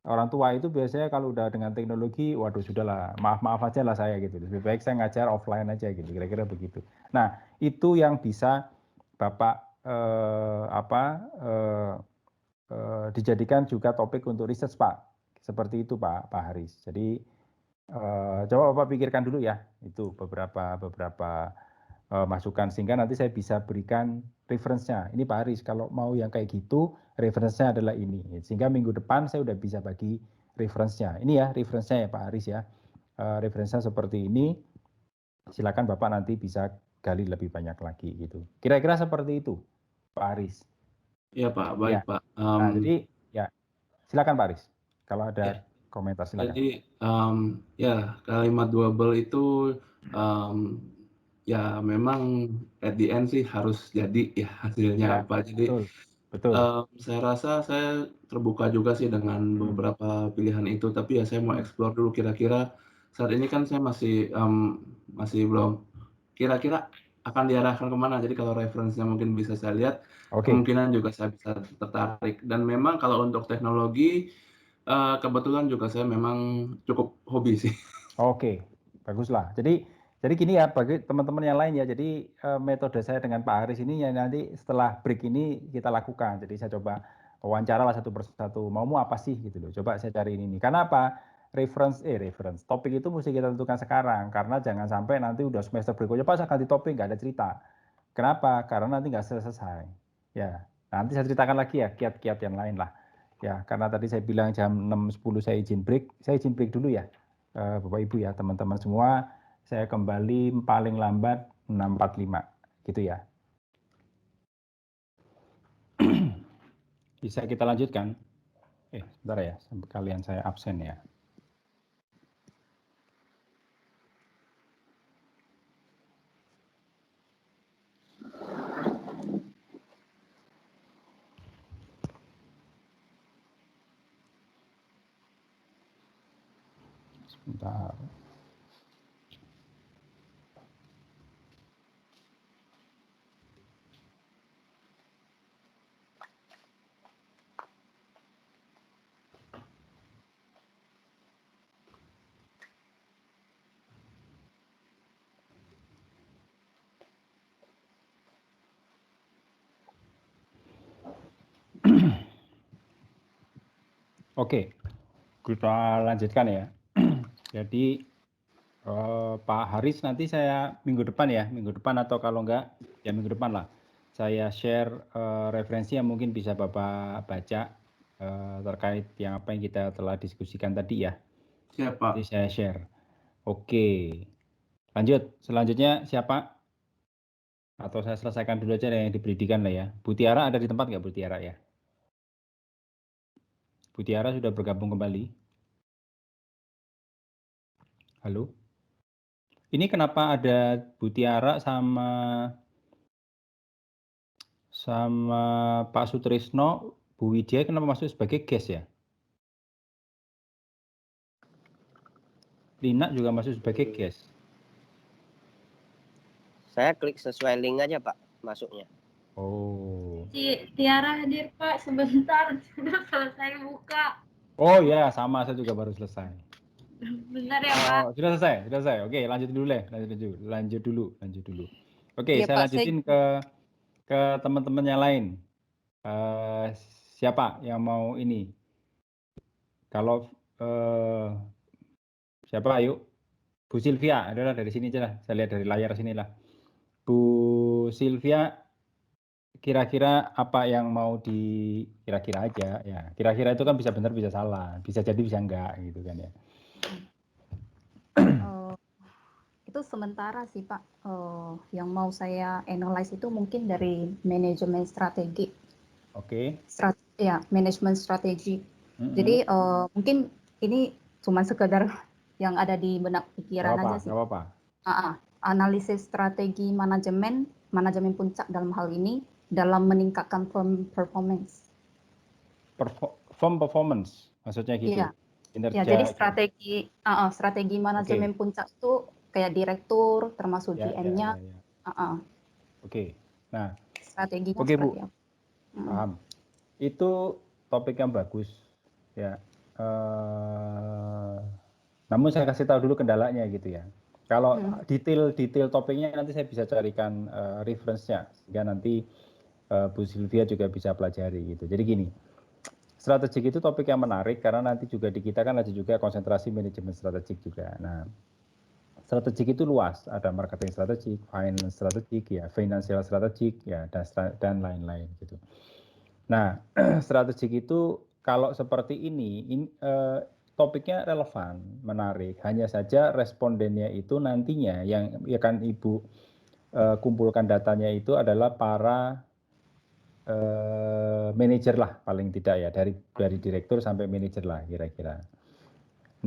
Orang tua itu biasanya kalau udah dengan teknologi, waduh sudahlah, maaf aja lah saya gitu. Lebih baik saya ngajar offline aja gitu, kira-kira begitu. Nah, itu yang bisa Bapak dijadikan juga topik untuk research Pak. Seperti itu Pak Haris. Jadi coba Bapak pikirkan dulu ya, itu beberapa masukan sehingga nanti saya bisa berikan reference-nya. Ini Pak Haris, kalau mau yang kayak gitu, reference-nya adalah ini. Sehingga minggu depan saya udah bisa bagi reference-nya. Ini ya reference-nya ya Pak Haris ya. Reference-nya seperti ini. Silakan Bapak nanti bisa gali lebih banyak lagi gitu. Kira-kira seperti itu, Pak Haris. Iya Pak, baik Ya. Pak. Nah, jadi ya silakan Pak Haris. Kalau ada Ya. komentar silakan. Jadi ya kalimat doable itu ya memang at the end sih harus jadi ya hasilnya Ya, apa. Jadi betul. saya rasa saya terbuka juga sih dengan beberapa pilihan itu, tapi ya saya mau explore dulu kira-kira saat ini kan saya masih belum kira-kira akan diarahkan kemana. Jadi kalau referensinya mungkin bisa saya lihat, kemungkinan juga saya bisa tertarik. Dan memang kalau untuk teknologi Kebetulan juga saya memang cukup hobi sih. Oke, baguslah. Jadi gini ya, bagi teman-teman yang lain ya, jadi metode saya dengan Pak Haris ini ya nanti setelah break ini kita lakukan. Jadi saya coba wawancara lah satu persatu, maumu apa sih gitu loh. Coba saya cari ini. Karena apa? Reference, topik itu mesti kita tentukan sekarang. Karena jangan sampai nanti udah semester berikutnya, Pak saya ganti topik, nggak ada cerita. Kenapa? Karena nanti nggak selesai. Ya, nanti saya ceritakan lagi ya, kiat-kiat yang lain lah. Ya, karena tadi saya bilang jam 6.10 saya izin break dulu ya. Bapak Ibu ya, teman-teman semua, saya kembali paling lambat 6.45, gitu ya. Bisa kita lanjutkan? Sebentar ya, kalian saya absen ya. Sebentar. Oke, kita lanjutkan ya. Jadi Pak Haris nanti saya minggu depan atau kalau enggak ya minggu depan lah. Saya share referensi yang mungkin bisa Bapak baca terkait yang apa yang kita telah diskusikan tadi ya. Siap, Pak. Jadi saya share. Oke, lanjut. Selanjutnya siapa? Atau saya selesaikan dulu aja yang di pendidikan lah ya. Bu Tiara ada di tempat nggak Bu Tiara ya? Bu Tiara sudah bergabung kembali. Halo? Ini kenapa ada Bu Tiara sama Pak Sutrisno, Bu Widya kenapa masuk sebagai guest ya? Lina juga masuk sebagai guest. Saya klik sesuai link aja Pak masuknya. Oh. Tiara hadir Pak, sebentar sudah selesai buka. Oh ya, sama saya juga baru selesai. Benar ya Pak? Oh, sudah selesai. Oke, lanjut dulu. Oke, Iya, saya Pak, lanjutin ke teman-teman yang lain. Siapa yang mau ini? Kalau siapa? Ayo, Bu Sylvia, adalah dari sini aja lah. Saya lihat dari layar sini lah. Bu Sylvia, kira-kira apa yang mau kira-kira aja ya. Kira-kira itu kan bisa benar bisa salah, bisa jadi bisa enggak gitu kan ya. Itu sementara sih Pak. Yang mau saya analyze itu mungkin dari manajemen strategi. Oke. Manajemen strategi. Jadi mungkin ini cuma sekedar yang ada di benak pikiran aja sih. Gak apa-apa. Analisis strategi manajemen puncak dalam hal ini dalam meningkatkan firm performance. Firm performance, maksudnya gitu. Iya. Kinerja. Ya, jadi strategi manajemen puncak itu kayak direktur, termasuk GM-nya. Oke. Nah, strateginya oke, Bu. apa? Paham. Itu topik yang bagus ya. Namun saya kasih tahu dulu kendalanya gitu ya. Kalau detail topiknya nanti saya bisa carikan reference-nya sehingga nanti Bu Sylvia juga bisa pelajari gitu. Jadi gini, strategik itu topik yang menarik karena nanti juga di kita kan ada juga konsentrasi manajemen strategik juga. Nah, strategik itu luas, ada marketing strategik, finance strategik ya, financial strategik ya, dan lain-lain gitu. Nah, strategik itu kalau seperti ini topiknya relevan, menarik. Hanya saja respondennya itu nantinya yang akan Ibu kumpulkan datanya itu adalah para manajer lah paling tidak ya, dari direktur sampai manajer lah kira-kira.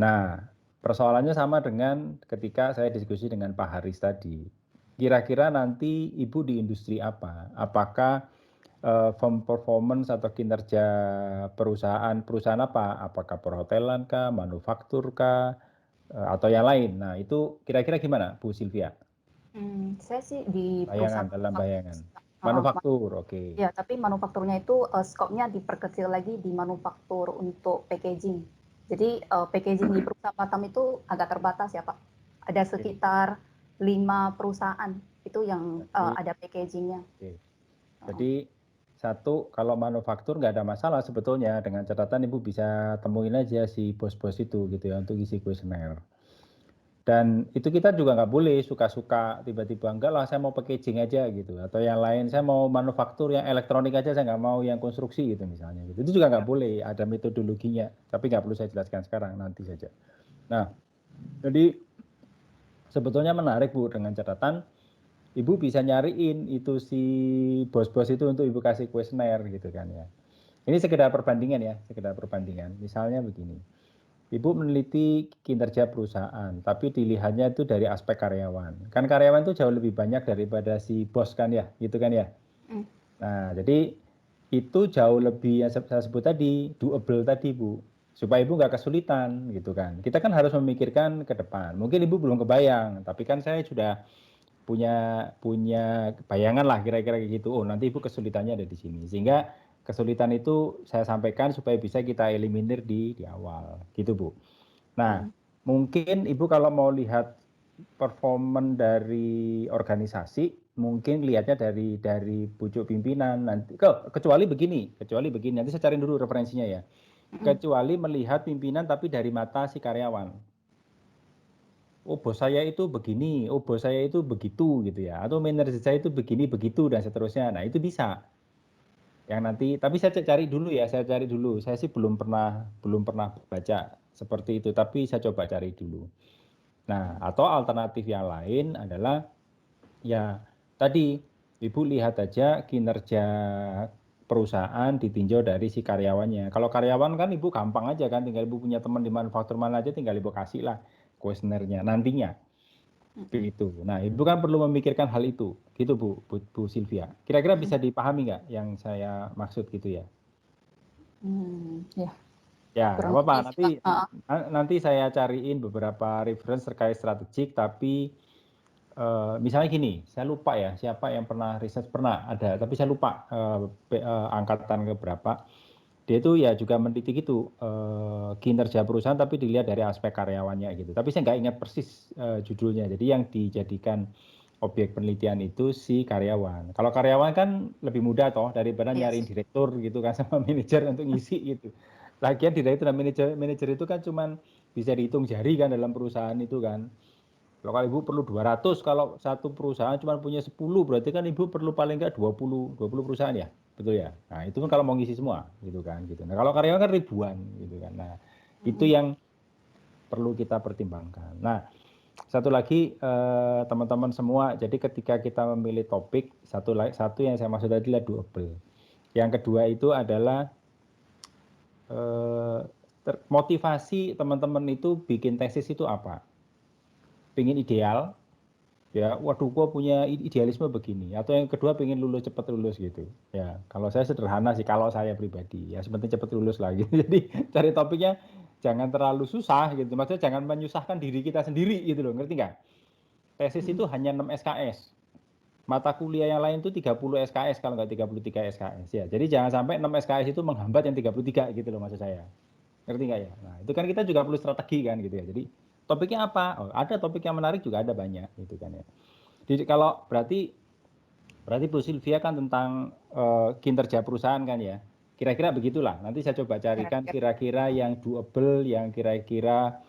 Nah, persoalannya sama dengan ketika saya diskusi dengan Pak Haris tadi. Kira-kira nanti Ibu di industri apa? Apakah firm performance atau kinerja perusahaan apa? Apakah perhotelan kah, manufaktur kah, atau yang lain? Nah, itu kira-kira gimana, Bu Sylvia? Saya sih di dalam bayangan. Manufaktur, oke. Ya, tapi manufakturnya itu skopnya diperkecil lagi di manufaktur untuk packaging. Jadi packaging di perusahaan Batam itu agak terbatas ya Pak. Ada sekitar 5 perusahaan itu yang ada packagingnya. Jadi satu, kalau manufaktur nggak ada masalah sebetulnya, dengan catatan Ibu bisa temuin aja si bos-bos itu gitu ya untuk isi kuesioner. Dan itu kita juga nggak boleh suka-suka tiba-tiba enggak lah saya mau packaging aja gitu, atau yang lain saya mau manufaktur yang elektronik aja, saya nggak mau yang konstruksi gitu misalnya gitu. Itu juga nggak boleh, ada metodologinya, tapi nggak perlu saya jelaskan sekarang, nanti saja. Nah, jadi sebetulnya menarik Bu, dengan catatan Ibu bisa nyariin itu si bos-bos itu untuk Ibu kasih kuesioner gitu kan ya. Ini sekedar perbandingan ya, sekedar perbandingan. Misalnya begini, Ibu meneliti kinerja perusahaan, tapi dilihatnya itu dari aspek karyawan. Kan karyawan itu jauh lebih banyak daripada si bos kan ya, gitu kan ya. Nah, jadi itu jauh lebih yang saya sebut tadi, doable tadi Bu. Supaya Ibu nggak kesulitan gitu kan. Kita kan harus memikirkan ke depan. Mungkin Ibu belum kebayang, tapi kan saya sudah punya bayangan lah kira-kira kayak gitu. Oh, nanti Ibu kesulitannya ada di sini. Sehingga kesulitan itu saya sampaikan supaya bisa kita eliminir di awal, gitu Bu. Nah, mungkin Ibu kalau mau lihat performan dari organisasi, mungkin lihatnya dari pucuk pimpinan nanti. Kecuali begini, nanti saya cari dulu referensinya ya. Kecuali melihat pimpinan tapi dari mata si karyawan. Oh, bos saya itu begini, oh bos saya itu begitu gitu ya, atau manajer saya itu begini begitu dan seterusnya. Nah, itu bisa. Yang nanti, tapi saya cari dulu ya, saya sih belum pernah baca seperti itu, tapi saya coba cari dulu. Nah, atau alternatif yang lain adalah ya tadi Ibu lihat aja kinerja perusahaan ditinjau dari si karyawannya. Kalau karyawan kan Ibu gampang aja kan, tinggal Ibu punya teman di manufaktur mana aja, tinggal Ibu kasih lah kuesionernya nantinya. Begitu. Nah, Ibu kan perlu memikirkan hal itu, gitu Bu Sylvia. Kira-kira bisa dipahami nggak yang saya maksud gitu ya? Ya. Ya, nggak apa-apa. Nanti saya cariin beberapa reference terkait strategik, tapi misalnya gini, saya lupa ya siapa yang pernah riset, pernah ada, tapi saya lupa angkatan keberapa. Dia itu ya juga meneliti gitu kinerja perusahaan, tapi dilihat dari aspek karyawannya gitu. Tapi saya nggak ingat persis judulnya. Jadi yang dijadikan objek penelitian itu si karyawan. Kalau karyawan kan lebih mudah toh daripada nyariin direktur gitu kan sama manajer untuk ngisi gitu. Lagian direktur dan manajer itu kan cuman bisa dihitung jari kan dalam perusahaan itu kan. Kalau Ibu perlu 200, kalau satu perusahaan cuma punya 10, berarti kan Ibu perlu paling enggak 20 perusahaan ya. Betul ya? Nah, itu kan kalau mau ngisi semua gitu kan gitu. Nah, kalau karyawan kan ribuan gitu kan. Nah, itu yang perlu kita pertimbangkan. Nah, satu lagi teman-teman semua, jadi ketika kita memilih topik, satu yang saya maksud tadi adalah doable. Yang kedua itu adalah motivasi teman-teman itu bikin tesis itu apa? Pengen ideal, ya, waduh, gua punya idealisme begini. Atau yang kedua pengen cepat lulus gitu. Ya, kalau saya sederhana sih, kalau saya pribadi, ya sepenting cepat lulus lah gitu. Jadi cari topiknya jangan terlalu susah gitu. Maksudnya jangan menyusahkan diri kita sendiri gitu loh, ngerti nggak? Tesis itu hanya 6 SKS. Mata kuliah yang lain itu 30 SKS kalau nggak 33 SKS ya. Jadi jangan sampai 6 SKS itu menghambat yang 33 gitu loh maksud saya. Ngerti nggak ya? Nah, itu kan kita juga perlu strategi kan gitu ya. Jadi topiknya apa? Oh, ada topik yang menarik juga ada banyak gitu kan ya. Jadi kalau berarti Bu Sylvia kan tentang kinerja perusahaan kan ya. Kira-kira begitulah. Nanti saya coba carikan kira-kira yang doable, yang kira-kira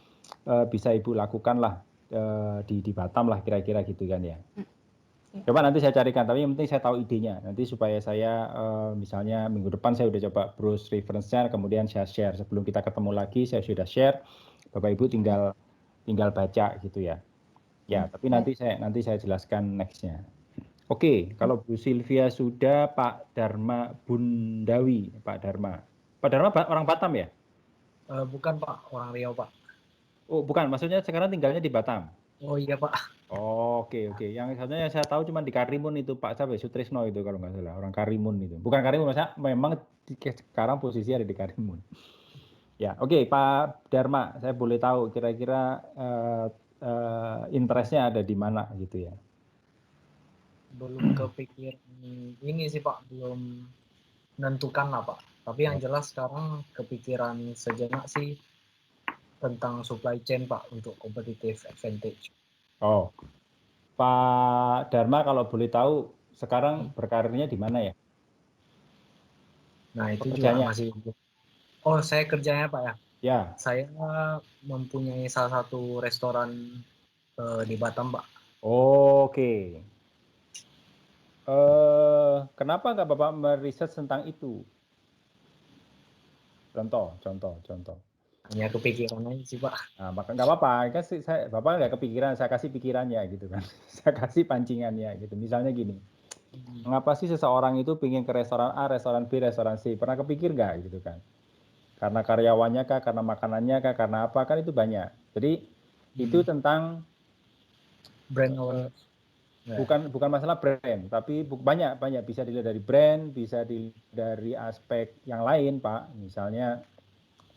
bisa Ibu lakukan lah di Batam lah kira-kira gitu kan ya. Coba nanti saya carikan, tapi yang penting saya tahu idenya. Nanti supaya saya misalnya minggu depan saya udah coba browse reference-nya, kemudian saya share. Sebelum kita ketemu lagi saya sudah share. Bapak Ibu tinggal baca gitu ya. Ya, tapi nanti saya jelaskan next-nya. Oke, kalau Bu Sylvia sudah, Pak Dharma Bundawi, Pak Dharma orang Batam ya? Bukan Pak, orang Riau Pak. Oh, bukan, maksudnya sekarang tinggalnya di Batam. Oh iya Pak. Oh, oke. Yang satunya saya tahu cuma di Karimun itu Pak siapa? Sutrisno itu kalau nggak salah, orang Karimun itu. Bukan Karimun, maksudnya memang sekarang posisi ada di Karimun. Ya, oke, Pak Dharma, saya boleh tahu kira-kira interestnya ada di mana gitu ya? belum kepikiran ini sih Pak, belum menentukan lah Pak. Tapi yang jelas sekarang kepikiran sejenak sih tentang supply chain Pak untuk competitive advantage. Oh, Pak Dharma kalau boleh tahu sekarang berkarirnya di mana ya? Nah itu juga Pekerjaannya? masih. Oh saya kerjanya Pak ya. Ya. Saya mempunyai salah satu restoran di Batam Pak. Oke. Kenapa nggak Bapak meriset tentang itu? Contoh. Hanya kepikiran aja sih Pak. Nah, maka nggak apa-apa, kan Bapak nggak kepikiran, saya kasih pikirannya gitu kan, saya kasih pancingannya gitu. Misalnya gini, mengapa sih seseorang itu pingin ke restoran A, restoran B, restoran C? Pernah kepikir nggak gitu kan? Karena karyawannya kah, karena makanannya kah, karena apa, kan itu banyak. Jadi itu tentang brand awareness. Bukan masalah brand, tapi banyak bisa dilihat dari brand, bisa dilihat dari aspek yang lain Pak. Misalnya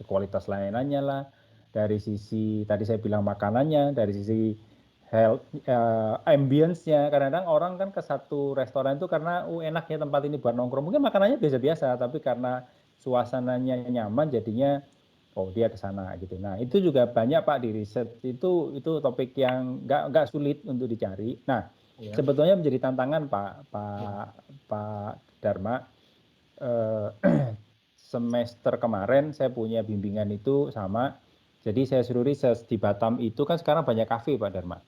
kualitas layanannya lah, dari sisi tadi saya bilang makanannya, dari sisi health, ambience-nya. Kadang-kadang orang kan ke satu restoran itu karena enak ya tempat ini buat nongkrong. Mungkin makanannya biasa-biasa, tapi karena suasananya nyaman jadinya dia ke sana gitu. Nah itu juga banyak Pak di riset, itu topik yang nggak sulit untuk dicari. Nah sebetulnya menjadi tantangan Pak Dharma. Semester kemarin saya punya bimbingan itu sama, jadi saya suruh riset di Batam itu kan sekarang banyak kafe Pak Dharma.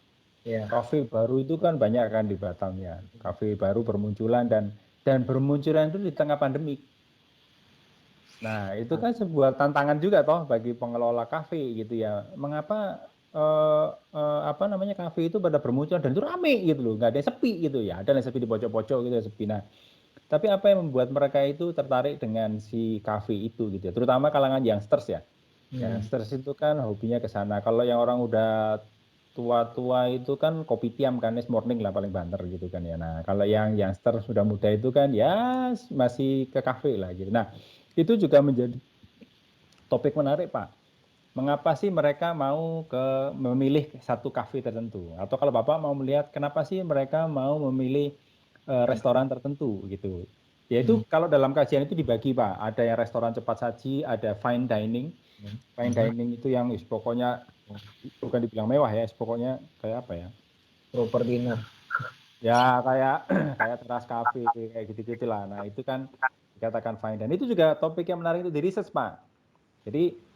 Kafe baru itu kan banyak kan di Batam ya, kafe baru bermunculan dan bermunculan itu di tengah pandemi. Nah itu kan sebuah tantangan juga toh bagi pengelola kafe gitu ya. Mengapa kafe itu pada bermunculan dan itu rame gitu loh, nggak ada yang sepi gitu ya, ada yang sepi di pojok-pojok gitu ya, sepi. Nah tapi apa yang membuat mereka itu tertarik dengan si kafe itu gitu ya, terutama kalangan youngsters ya. Youngsters itu kan hobinya ke sana. Kalau yang orang udah tua-tua itu kan kopi tiam kan, es morning lah paling banter gitu kan ya. Nah kalau yang youngster sudah muda itu kan ya masih ke kafe lah gitu. Nah itu juga menjadi topik menarik Pak. Mengapa sih mereka mau memilih satu kafe tertentu? Atau kalau Bapak mau melihat kenapa sih mereka mau memilih restoran tertentu gitu? Yaitu kalau dalam kajian itu dibagi Pak. Ada yang restoran cepat saji, ada fine dining. Fine dining itu yang pokoknya bukan dibilang mewah ya, pokoknya kayak apa ya? Proper dinner. Ya kayak teras kafe kayak gitu-gitu lah. Nah itu kan dikatakan fine dining. Itu juga topik yang menarik itu di research Pak. Jadi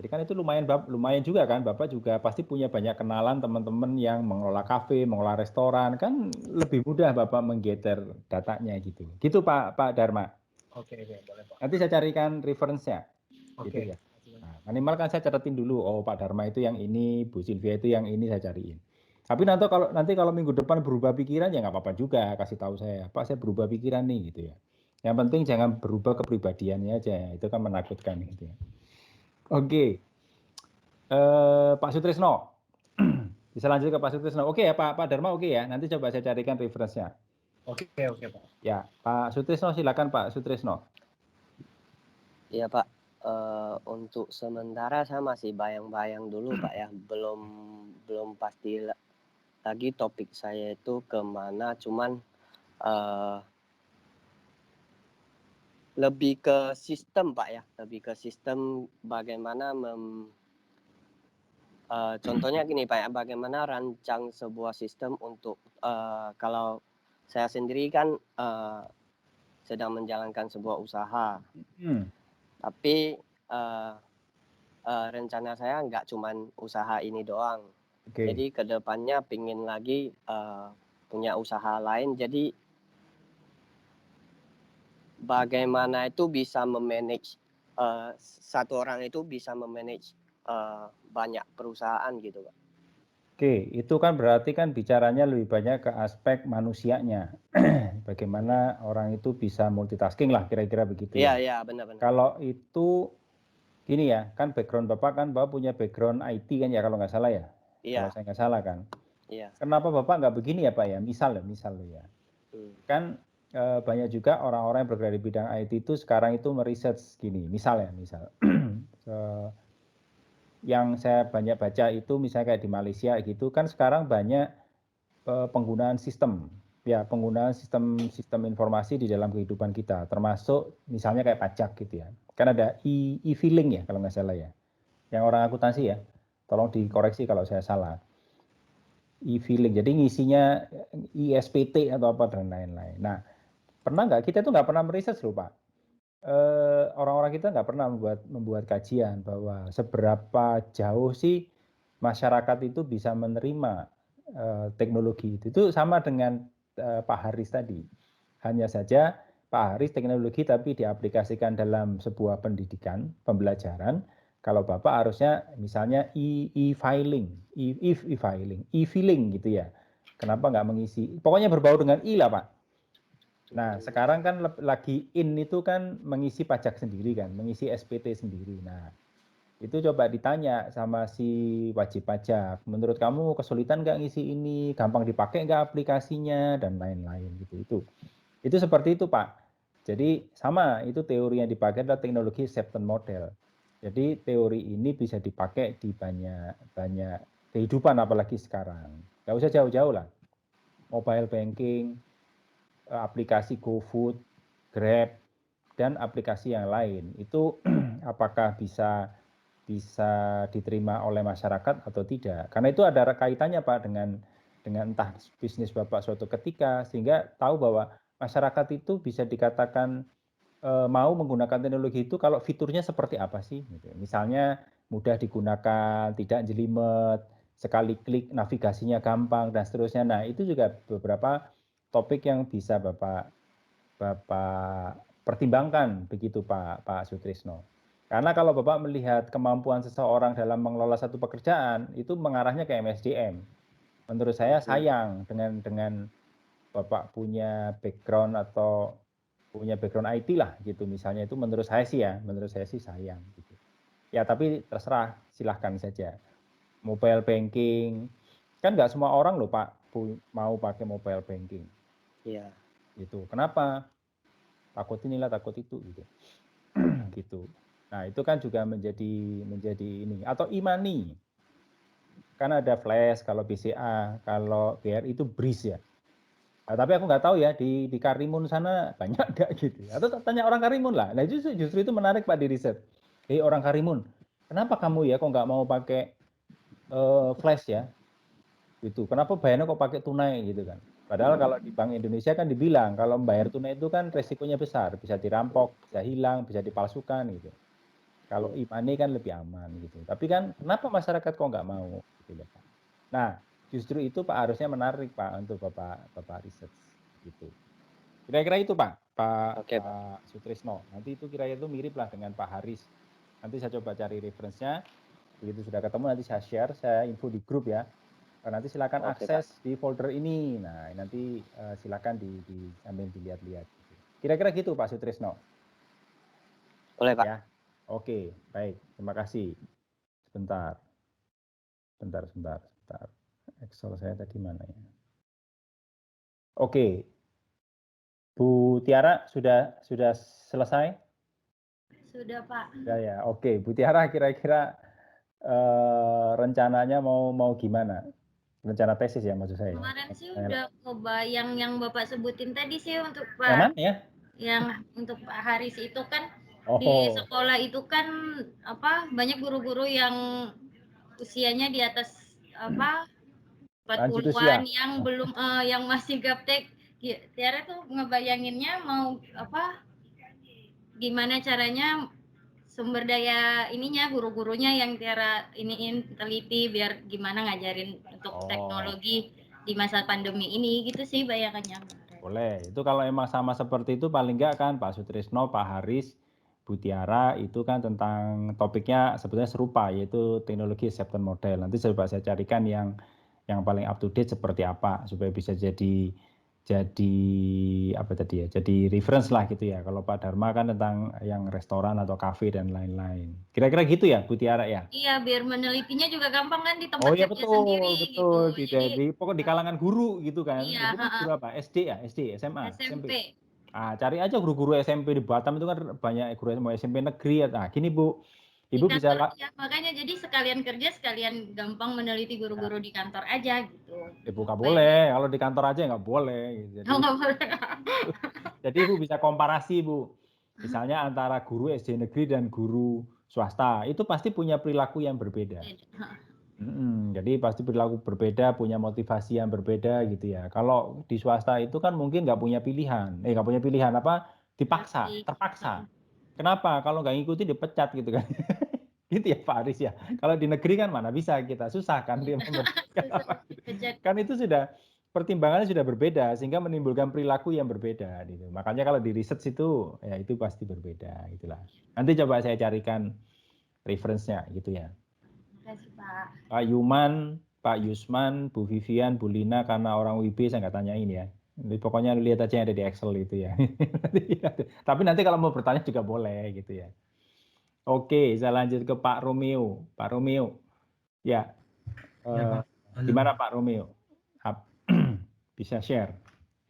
kan itu lumayan juga kan, Bapak juga pasti punya banyak kenalan teman-teman yang mengelola kafe, mengelola restoran, kan lebih mudah Bapak menggeter datanya gitu. Gitu Pak Dharma. Oke, boleh Pak. Nanti saya carikan reference-nya. Oke. Gitu ya. Nah, minimal kan saya catetin dulu, Pak Dharma itu yang ini, Bu Sylvia itu yang ini saya cariin. Tapi nanti kalau minggu depan berubah pikiran ya nggak apa-apa juga, kasih tahu saya, Pak saya berubah pikiran nih gitu ya. Yang penting jangan berubah kepribadiannya aja, itu kan menakutkan gitu ya. Oke. Pak Sutrisno. Bisa lanjut ke Pak Sutrisno. Oke ya Pak Dharma, oke ya. Nanti coba saya carikan reference-nya. Oke Pak. Ya, Pak Sutrisno silakan Pak Sutrisno. Iya Pak. Untuk sementara saya masih bayang-bayang dulu Pak ya. Belum pasti lagi topik saya itu kemana. Cuman lebih ke sistem Pak ya. Lebih ke sistem bagaimana contohnya gini Pak ya, bagaimana rancang sebuah sistem untuk kalau saya sendiri kan sedang menjalankan sebuah usaha, tapi rencana saya nggak cuman usaha ini doang. Jadi kedepannya pingin lagi punya usaha lain. Jadi bagaimana itu bisa memanage satu orang itu bisa memanage banyak perusahaan gitu Pak. Oke, itu kan berarti kan bicaranya lebih banyak ke aspek manusianya. Bagaimana orang itu bisa multitasking lah kira-kira begitu ya. Iya, benar. Kalau itu gini ya, kan background Bapak punya background IT kan ya kalau nggak salah ya. Iya. Kalau saya nggak salah kan. Iya. Kenapa Bapak nggak begini ya Pak ya? Misal ya. Kan banyak juga orang-orang yang bergerak di bidang IT itu sekarang itu meriset gini. Misal. Yang saya banyak baca itu misalnya kayak di Malaysia gitu kan sekarang banyak penggunaan sistem. Ya, penggunaan sistem informasi di dalam kehidupan kita, termasuk misalnya kayak pajak gitu ya. Kan ada e-filing ya kalau nggak salah ya. Yang orang akuntansi ya, tolong dikoreksi kalau saya salah. E-filing, jadi ngisinya ISPT atau apa dan lain-lain. Nah, pernah nggak, kita tuh nggak pernah meriset loh Pak. Orang-orang kita nggak pernah membuat kajian bahwa seberapa jauh sih masyarakat itu bisa menerima teknologi itu. Itu sama dengan Pak Haris tadi. Hanya saja Pak Haris teknologi tapi diaplikasikan dalam sebuah pendidikan, pembelajaran. Kalau Bapak harusnya misalnya e-filing, e-filing gitu ya. Kenapa nggak mengisi? Pokoknya berbau dengan I lah Pak. Nah, sekarang kan lagi in itu kan mengisi pajak sendiri kan, mengisi SPT sendiri. Nah, itu coba ditanya sama si wajib pajak, menurut kamu kesulitan nggak ngisi ini, gampang dipakai nggak aplikasinya, dan lain-lain gitu. Itu seperti itu Pak. Jadi sama, itu teori yang dipakai adalah teknologi acceptance model. Jadi teori ini bisa dipakai di banyak kehidupan apalagi sekarang. Nggak usah jauh-jauh lah. Mobile banking, aplikasi GoFood, Grab, dan aplikasi yang lain. Itu apakah bisa diterima oleh masyarakat atau tidak? Karena itu ada kaitannya Pak dengan entah bisnis Bapak suatu ketika, sehingga tahu bahwa masyarakat itu bisa dikatakan mau menggunakan teknologi itu kalau fiturnya seperti apa sih? Gitu. Misalnya mudah digunakan, tidak jelimet, sekali klik navigasinya gampang dan seterusnya. Nah itu juga beberapa topik yang bisa Bapak pertimbangkan begitu Pak Sutrisno. Karena kalau Bapak melihat kemampuan seseorang dalam mengelola satu pekerjaan itu mengarahnya ke MSDM. Menurut saya sayang dengan Bapak punya background atau punya background IT lah gitu misalnya, itu menurut saya sih sayang gitu. Ya tapi terserah, silahkan saja. Mobile banking kan nggak semua orang loh Pak mau pakai mobile banking. Iya. Gitu. Kenapa? Takut inilah, takut itu gitu. Gitu. Nah, itu kan juga menjadi ini, atau e-money. Kan ada Flash kalau BCA, kalau BRI itu BRIS ya. Nah, tapi aku nggak tahu ya di Karimun sana banyak nggak gitu. Atau tanya orang Karimun lah. Nah justru itu menarik Pak di riset. Orang Karimun, kenapa kamu ya kok nggak mau pakai Flash ya? Gitu. Kenapa bayarnya kok pakai tunai gitu kan? Padahal kalau di Bank Indonesia kan dibilang kalau membayar tunai itu kan resikonya besar, bisa dirampok, bisa hilang, bisa dipalsukan gitu. Kalau e-money kan lebih aman gitu. Tapi kan kenapa masyarakat kok nggak mau gitu ya Pak? Nah, justru itu Pak harusnya menarik Pak untuk Bapak riset gitu. Kira-kira itu Pak Sutrisno. Nanti itu kira-kira itu mirip lah dengan Pak Haris. Nanti saya coba cari referensinya. Begitu sudah ketemu nanti saya share, saya info di grup ya. Nanti silakan akses di folder ini. Nah, nanti silakan sambil dilihat-lihat. Kira-kira gitu Pak Sutrisno. Boleh Pak. Ya. Oke, baik. Terima kasih. Sebentar. Excel saya tadi mana ya? Oke. Bu Tiara sudah selesai? Sudah Pak. Sudah ya. Oke, Bu Tiara kira-kira rencananya mau gimana? Rencana tesis ya maksud saya. Kemarin sih udah kebayang yang Bapak sebutin tadi sih untuk Pak. Yang mana ya? Yang untuk Pak Haris itu kan di sekolah itu kan banyak guru-guru yang usianya di atas 40-an yang belum yang masih gaptek. Tiara tuh ngebayanginnya mau gimana caranya sumber daya ininya guru-gurunya yang Tiara iniin teliti biar gimana ngajarin untuk teknologi di masa pandemi ini gitu sih bayangannya. Boleh, itu kalau emang sama seperti itu paling enggak kan Pak Sutrisno, Pak Haris, Bu Tiara itu kan tentang topiknya sebetulnya serupa yaitu teknologi acceptance model. Nanti coba saya carikan yang paling up to date seperti apa supaya bisa jadi apa tadi ya, jadi reference lah gitu ya. Kalau Pak Dharma kan tentang yang restoran atau kafe dan lain-lain. Kira-kira gitu ya Bu Tiara ya? Iya, biar menelitinya juga gampang kan di tempat iya, kerja sendiri betul. gitu. Jadi pokoknya di kalangan guru gitu kan. Iya, guru apa? SD ya? SD, SMA, SMP. Cari aja guru-guru SMP di Batam itu kan banyak guru SMP negeri. Nah, gini Bu, Di Ibu bisa kantor ya, makanya jadi sekalian kerja sekalian gampang meneliti guru-guru di kantor aja gitu. Ibu nggak boleh, kalau di kantor aja nggak boleh. Jadi, Oh, nggak boleh. jadi Ibu bisa komparasi Bu. Misalnya antara guru SD negeri dan guru swasta, itu pasti punya perilaku yang berbeda. Jadi pasti perilaku berbeda, punya motivasi yang berbeda gitu ya. Kalau di swasta itu kan mungkin nggak punya pilihan, nggak punya pilihan apa? Dipaksa, terpaksa. Kenapa? Kalau nggak ngikutin dipecat gitu kan. Gitu ya Pak Aris ya. Kalau di negeri kan mana bisa kita, susah kan dia memberhentikan orang. Kan itu sudah pertimbangannya sudah berbeda sehingga menimbulkan perilaku yang berbeda gitu. Makanya kalau di research itu ya itu pasti berbeda gitulah. Nanti coba saya carikan reference-nya gitu ya. Terima kasih Pak. Pak Yuman, Pak Yusman, Bu Vivian, Bu Lina karena orang WIB saya nggak tanyain ya. Jadi pokoknya lihat aja yang ada di Excel itu ya. Tapi nanti kalau mau bertanya juga boleh gitu ya. Oke, saya lanjut ke Pak Romeo. Pak Romeo, ya, Ya, Pak. Halo. gimana Pak Romeo? Bisa share?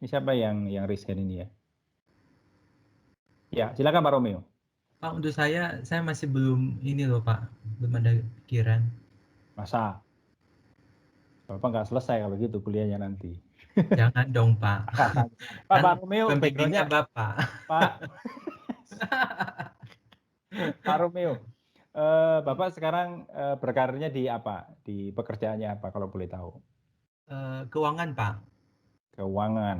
Ini siapa yang raise hand ini ya? Ya, silakan Pak Romeo. Pak, untuk saya masih belum ini loh Pak, belum ada pikiran. Masa? Bapak nggak selesai kalau gitu kuliahnya nanti. Jangan dong Pak. Pak Romeo, pembimbingnya Bapak. Pak Romeo, Bapak sekarang berkarirnya di apa? Di pekerjaannya apa kalau boleh tahu? Keuangan Pak. Keuangan.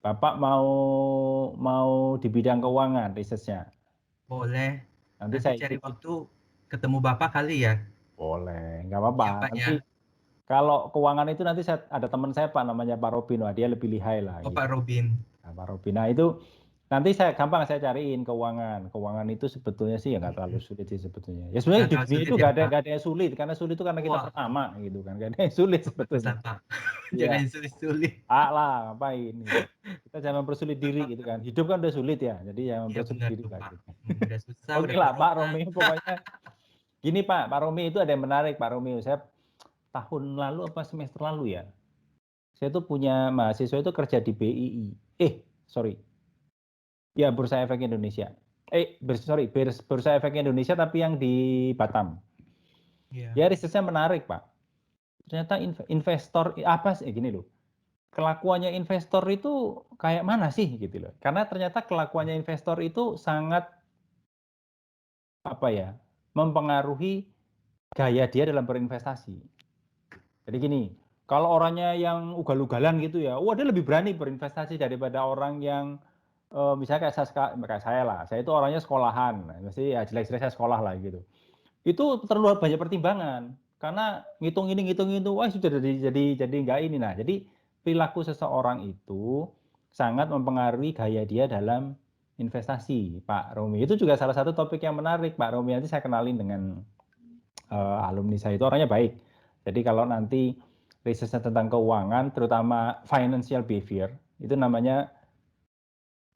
Bapak mau di bidang keuangan risetnya? Boleh. Nanti Nanti saya cari waktu ketemu Bapak kali ya. Boleh, nggak apa-apa. Ya, Pak, nanti ya. kalau keuangan itu nanti ada teman saya Pak namanya Pak Robin, wah dia lebih lihai lah. Oh gitu. Pak Robin. Nah, Pak Robin. Nah itu nanti gampang saya cariin keuangan. Keuangan itu sebetulnya sih ya nggak terlalu sulit sih sebetulnya. Ya sebenarnya di dunia itu nggak ada yang sulit karena sulit itu karena kita pertama gitu kan. Nggak ada yang sulit sebetulnya. Jangan sulit-sulit. Lah ngapain? Gitu. Kita jangan mempersulit diri gitu kan. Hidup kan udah sulit ya. Jadi jangan mempersulit diri lah. Gitu. Udah susah. Oke lah Pak Romeo pokoknya. Gini Pak Romeo itu ada yang menarik Pak Romeo. Saya tahun lalu apa semester lalu ya. Saya tuh punya mahasiswa itu kerja di BII. Ya, Bursa Efek Indonesia. Bursa Efek Indonesia tapi yang di Batam. Ya, risetnya menarik, Pak. Ternyata investor apa sih gini loh. Kelakuannya investor itu kayak mana sih gitu loh. Karena ternyata kelakuannya investor itu sangat mempengaruhi gaya dia dalam berinvestasi. Jadi gini, kalau orangnya yang ugal-ugalan gitu ya, dia lebih berani berinvestasi daripada orang yang misalnya kayak saya lah, saya itu orangnya sekolahan, mesti ya jelek-jelek saya sekolah lah gitu. Itu terlalu banyak pertimbangan, karena ngitung ini, wah sudah jadi nggak ini. Nah, jadi perilaku seseorang itu sangat mempengaruhi gaya dia dalam investasi, Pak Romi. Itu juga salah satu topik yang menarik, Pak Romi. Nanti saya kenalin dengan alumni saya itu orangnya baik. Jadi kalau nanti risetnya tentang keuangan, terutama financial behavior, itu namanya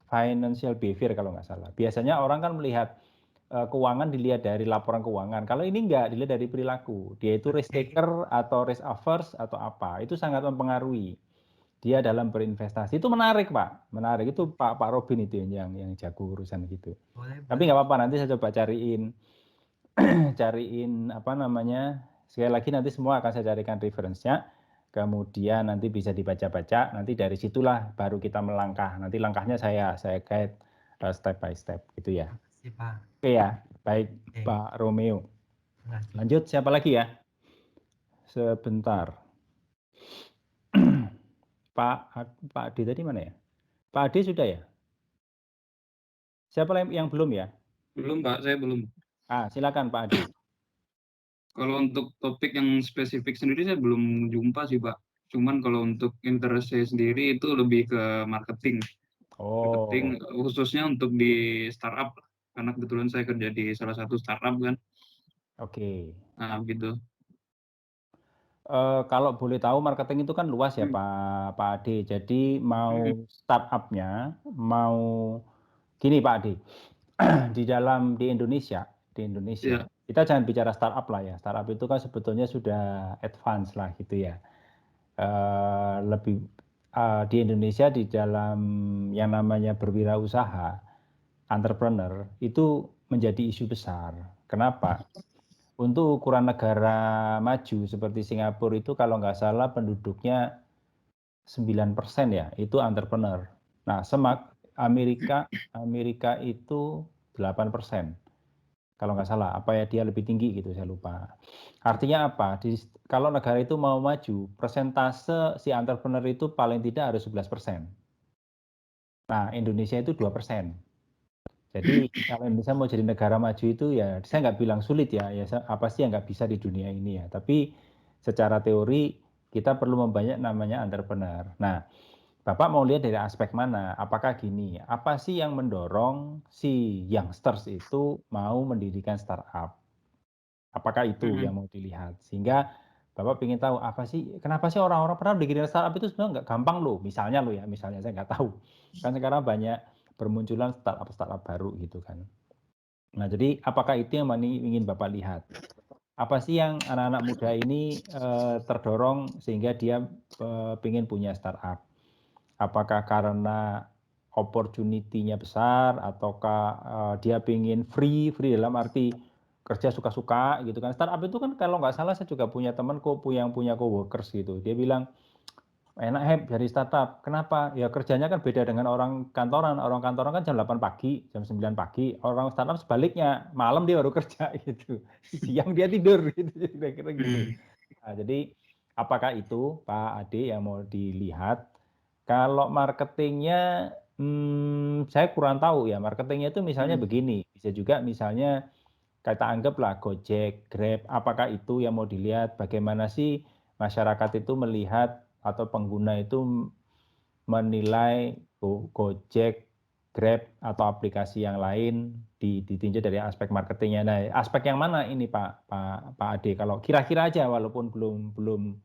financial behavior kalau nggak salah. Biasanya orang kan melihat keuangan dilihat dari laporan keuangan. Kalau ini nggak, dilihat dari perilaku. Dia itu risk taker atau risk averse atau apa. Itu sangat mempengaruhi dia dalam berinvestasi. Itu menarik Pak, menarik. Itu Pak Robin itu yang jago urusan gitu. Tapi nggak apa-apa, nanti saya coba cariin sekali lagi nanti semua akan saya carikan reference-nya. Kemudian nanti bisa dibaca-baca, nanti dari situlah baru kita melangkah. Nanti langkahnya saya guide step by step gitu ya. Oke ya, baik Pak Romeo. Lanjut, siapa lagi ya? Sebentar. Pak Ade tadi mana ya? Pak Ade sudah ya? Siapa yang belum ya? Belum Pak, saya belum. Silakan Pak Ade. Kalau untuk topik yang spesifik sendiri saya belum jumpa sih Pak. Cuman kalau untuk interest saya sendiri itu lebih ke marketing. Marketing khususnya untuk di startup. Karena kebetulan saya kerja di salah satu startup kan. Oke. Nah gitu. Kalau boleh tahu marketing itu kan luas ya Pak Ade. Jadi mau startupnya, mau gini Pak Ade. di Indonesia, kita jangan bicara startup lah ya. Startup itu kan sebetulnya sudah advance lah gitu ya. Di Indonesia di dalam yang namanya berwirausaha, entrepreneur itu menjadi isu besar. Kenapa? Untuk ukuran negara maju seperti Singapura itu kalau nggak salah penduduknya 9% ya, itu entrepreneur. Nah, Amerika itu 8%. Kalau nggak salah, apa ya dia lebih tinggi gitu, saya lupa. Artinya apa? Kalau negara itu mau maju, persentase si entrepreneur itu paling tidak harus 11%. Nah, Indonesia itu 2%. Jadi kalau Indonesia mau jadi negara maju itu ya, saya nggak bilang sulit ya, apa sih yang nggak bisa di dunia ini ya. Tapi secara teori kita perlu membanyak namanya entrepreneur. Nah, Bapak mau lihat dari aspek mana? Apakah gini, apa sih yang mendorong si youngsters itu mau mendirikan startup? Apakah itu yang mau dilihat? Sehingga Bapak ingin tahu apa sih, kenapa sih orang-orang pernah mendirikan startup itu sebenarnya nggak gampang loh. Misalnya saya nggak tahu. Kan sekarang banyak bermunculan startup baru gitu kan. Nah, jadi apakah itu yang ingin Bapak lihat? Apa sih yang anak-anak muda ini terdorong sehingga dia ingin punya startup? Apakah karena opportunity-nya besar, ataukah dia ingin free dalam arti kerja suka-suka gitu kan. Startup itu kan kalau nggak salah saya juga punya teman yang punya coworkers gitu. Dia bilang, enak jadi startup. Kenapa? Ya kerjanya kan beda dengan orang kantoran. Orang kantoran kan jam 8 pagi, jam 9 pagi. Orang startup sebaliknya, malam dia baru kerja gitu. Siang dia tidur gitu, kira-kira gitu. Nah, jadi apakah itu Pak Ade yang mau dilihat? Kalau marketingnya, saya kurang tahu ya. Marketingnya itu misalnya begini, bisa juga misalnya kita anggaplah Gojek, Grab, apakah itu yang mau dilihat? Bagaimana sih masyarakat itu melihat atau pengguna itu menilai Gojek, Grab, atau aplikasi yang lain ditinjau dari aspek marketingnya. Nah, aspek yang mana ini Pak Ade? Kalau kira-kira aja, walaupun belum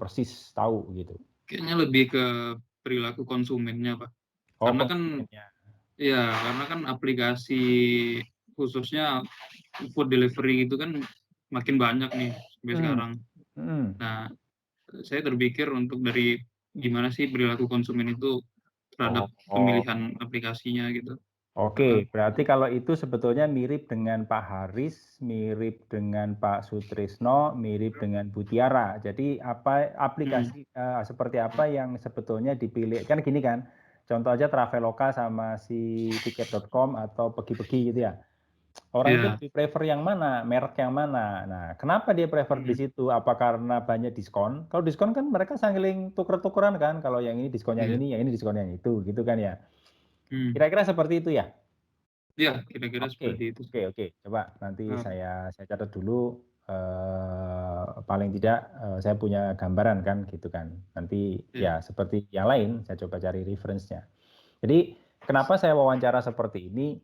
persis tahu gitu. Kayaknya lebih ke perilaku konsumennya, Pak. Oh, Karena kan konsumennya. ya, karena kan aplikasi khususnya food delivery itu kan makin banyak nih sampai sekarang. Nah, saya terpikir untuk dari gimana sih perilaku konsumen itu terhadap pemilihan aplikasinya gitu. Oke, berarti kalau itu sebetulnya mirip dengan Pak Haris, mirip dengan Pak Sutrisno, mirip dengan Bu Tiara. Jadi aplikasi seperti apa yang sebetulnya dipilih? Kan gini kan, contoh aja Traveloka sama si tiket.com atau Pergi-Pergi gitu ya. Orang itu lebih prefer yang mana, merek yang mana. Nah, kenapa dia prefer di situ? Apa karena banyak diskon? Kalau diskon kan mereka saling tuker-tukeran kan. Kalau yang ini diskon yang ini diskon yang itu, gitu kan ya. Kira-kira seperti itu ya? Iya, kira-kira seperti itu. Oke. Coba nanti saya catat dulu. Paling tidak saya punya gambaran kan, gitu kan. Nanti ya seperti yang lain, saya coba cari reference-nya. Jadi kenapa saya wawancara seperti ini,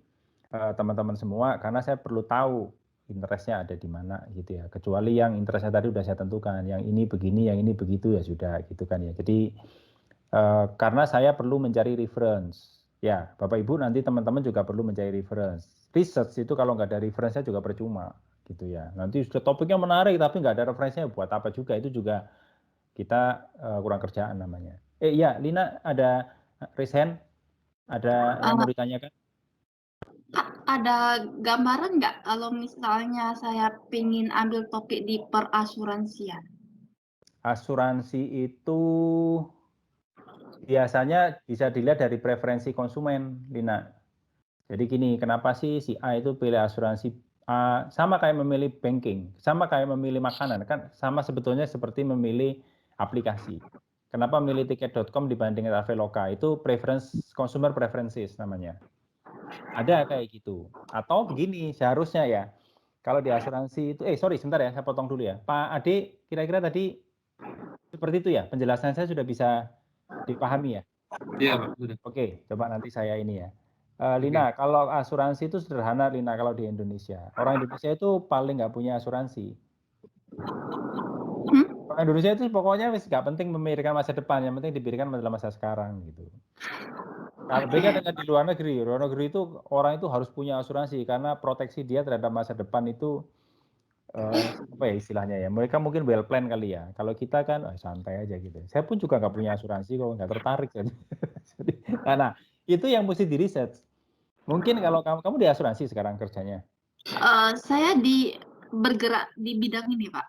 teman-teman semua? Karena saya perlu tahu interest-nya ada di mana gitu ya. Kecuali yang interest-nya tadi udah saya tentukan, yang ini begini, yang ini begitu ya sudah gitu kan ya. Jadi karena saya perlu mencari reference. Ya, Bapak Ibu nanti teman-teman juga perlu mencari reference. Research itu kalau nggak ada reference-nya juga percuma gitu ya. Nanti sudah topiknya menarik tapi nggak ada referensinya, buat apa juga? Itu juga kita kurang kerjaan namanya. Iya, Lina ada raise hand? Ada yang mau ditanyakan? Ada gambaran nggak kalau misalnya saya pingin ambil topik di perasuransian? Asuransi itu biasanya bisa dilihat dari preferensi konsumen, Lina. Jadi gini, kenapa sih si A itu pilih asuransi A? Sama kayak memilih banking, sama kayak memilih makanan, kan sama sebetulnya seperti memilih aplikasi. Kenapa memilih tiket.com dibanding Traveloka? Itu consumer preferences namanya. Ada kayak gitu. Atau begini, seharusnya ya, kalau di asuransi itu, sorry sebentar ya, saya potong dulu ya. Pak Ade, kira-kira tadi seperti itu ya, penjelasan saya sudah bisa dipahami ya? Iya, Pak, sudah. Oke, coba nanti saya ini ya. Lina, kalau asuransi itu sederhana, Lina, kalau di Indonesia. Orang Indonesia itu paling nggak punya asuransi. Orang Indonesia itu pokoknya nggak penting memikirkan masa depan, yang penting dipikirkan dalam masa sekarang gitu. Nah, beda dengan di luar negeri. Luar negeri itu orang itu harus punya asuransi karena proteksi dia terhadap masa depan itu apa ya istilahnya ya. Mereka mungkin well plan kali ya. Kalau kita kan santai aja gitu. Saya pun juga nggak punya asuransi, kok nggak tertarik. Nah, itu yang mesti di research. Mungkin kalau kamu di asuransi sekarang kerjanya? Saya bergerak di bidang ini, Pak.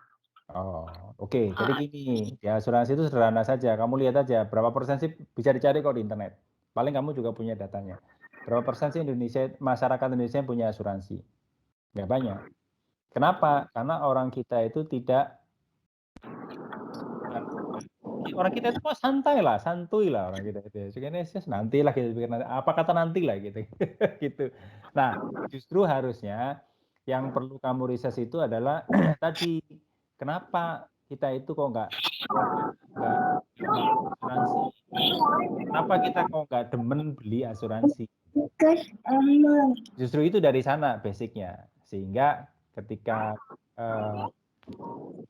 Oh, oke. Jadi gini, di asuransi itu sederhana saja. Kamu lihat aja berapa persen sih bisa dicari kok di internet. Paling kamu juga punya datanya. Berapa persen sih masyarakat Indonesia yang punya asuransi? Nggak banyak. Kenapa? Karena orang kita itu tidak orang kita itu kok santai lah, santuy lah orang kita itu. Sebenarnya nanti lah gitu, apa kata nanti lah gitu. gitu. Nah, justru harusnya yang perlu kamu riset itu adalah tadi kenapa kita itu kok nggak asuransi? Kenapa kita kok nggak demen beli asuransi? Justru itu dari sana basicnya, sehingga ketika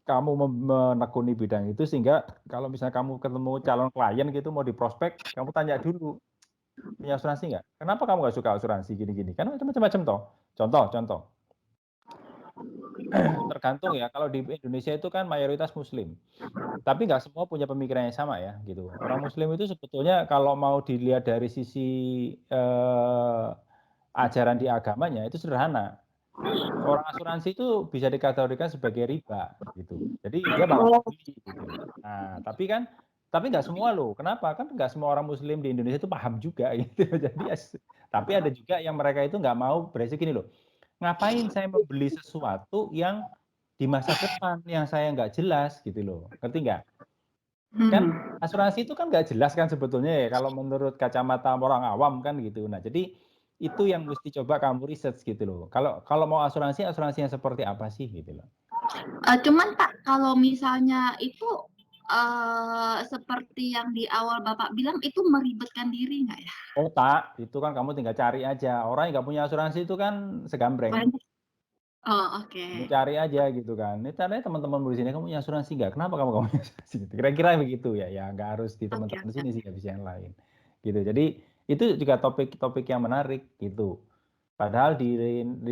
kamu menekuni bidang itu, sehingga kalau misalnya kamu ketemu calon klien gitu mau diprospek, kamu tanya dulu punya asuransi nggak? Kenapa kamu nggak suka asuransi gini-gini? Kan macam-macam toh. Contoh. Tergantung ya. Kalau di Indonesia itu kan mayoritas Muslim, tapi nggak semua punya pemikiran yang sama ya gitu. Orang Muslim itu sebetulnya kalau mau dilihat dari sisi ajaran di agamanya itu sederhana. Orang asuransi itu bisa dikategorikan sebagai riba gitu. Jadi dia bakal beli gitu. Nah, tapi nggak semua loh. Kenapa? Kan nggak semua orang Muslim di Indonesia itu paham juga gitu. Jadi tapi ada juga yang mereka itu nggak mau beresiko gini loh. Ngapain saya membeli sesuatu yang di masa depan yang saya nggak jelas gitu loh. Ngerti nggak? Kan asuransi itu kan nggak jelas kan sebetulnya ya kalau menurut kacamata orang awam kan gitu. Nah, jadi itu yang mesti coba kamu research gitu loh. Kalau mau asuransi yang seperti apa sih gitu loh. Cuman Pak, kalau misalnya itu seperti yang di awal Bapak bilang itu meribetkan diri nggak ya? Oh tak, itu kan kamu tinggal cari aja. Orang yang nggak punya asuransi itu kan segambreng. Banyak. Oh, oke. Kamu cari aja gitu kan. Ini caranya teman-teman di sini, kamu punya asuransi nggak? Kenapa kamu punya asuransi? Gitu. Kira-kira begitu ya. Ya nggak harus di teman-teman sini sih, nggak bisa yang lain. Gitu. Jadi itu juga topik-topik yang menarik gitu. Padahal di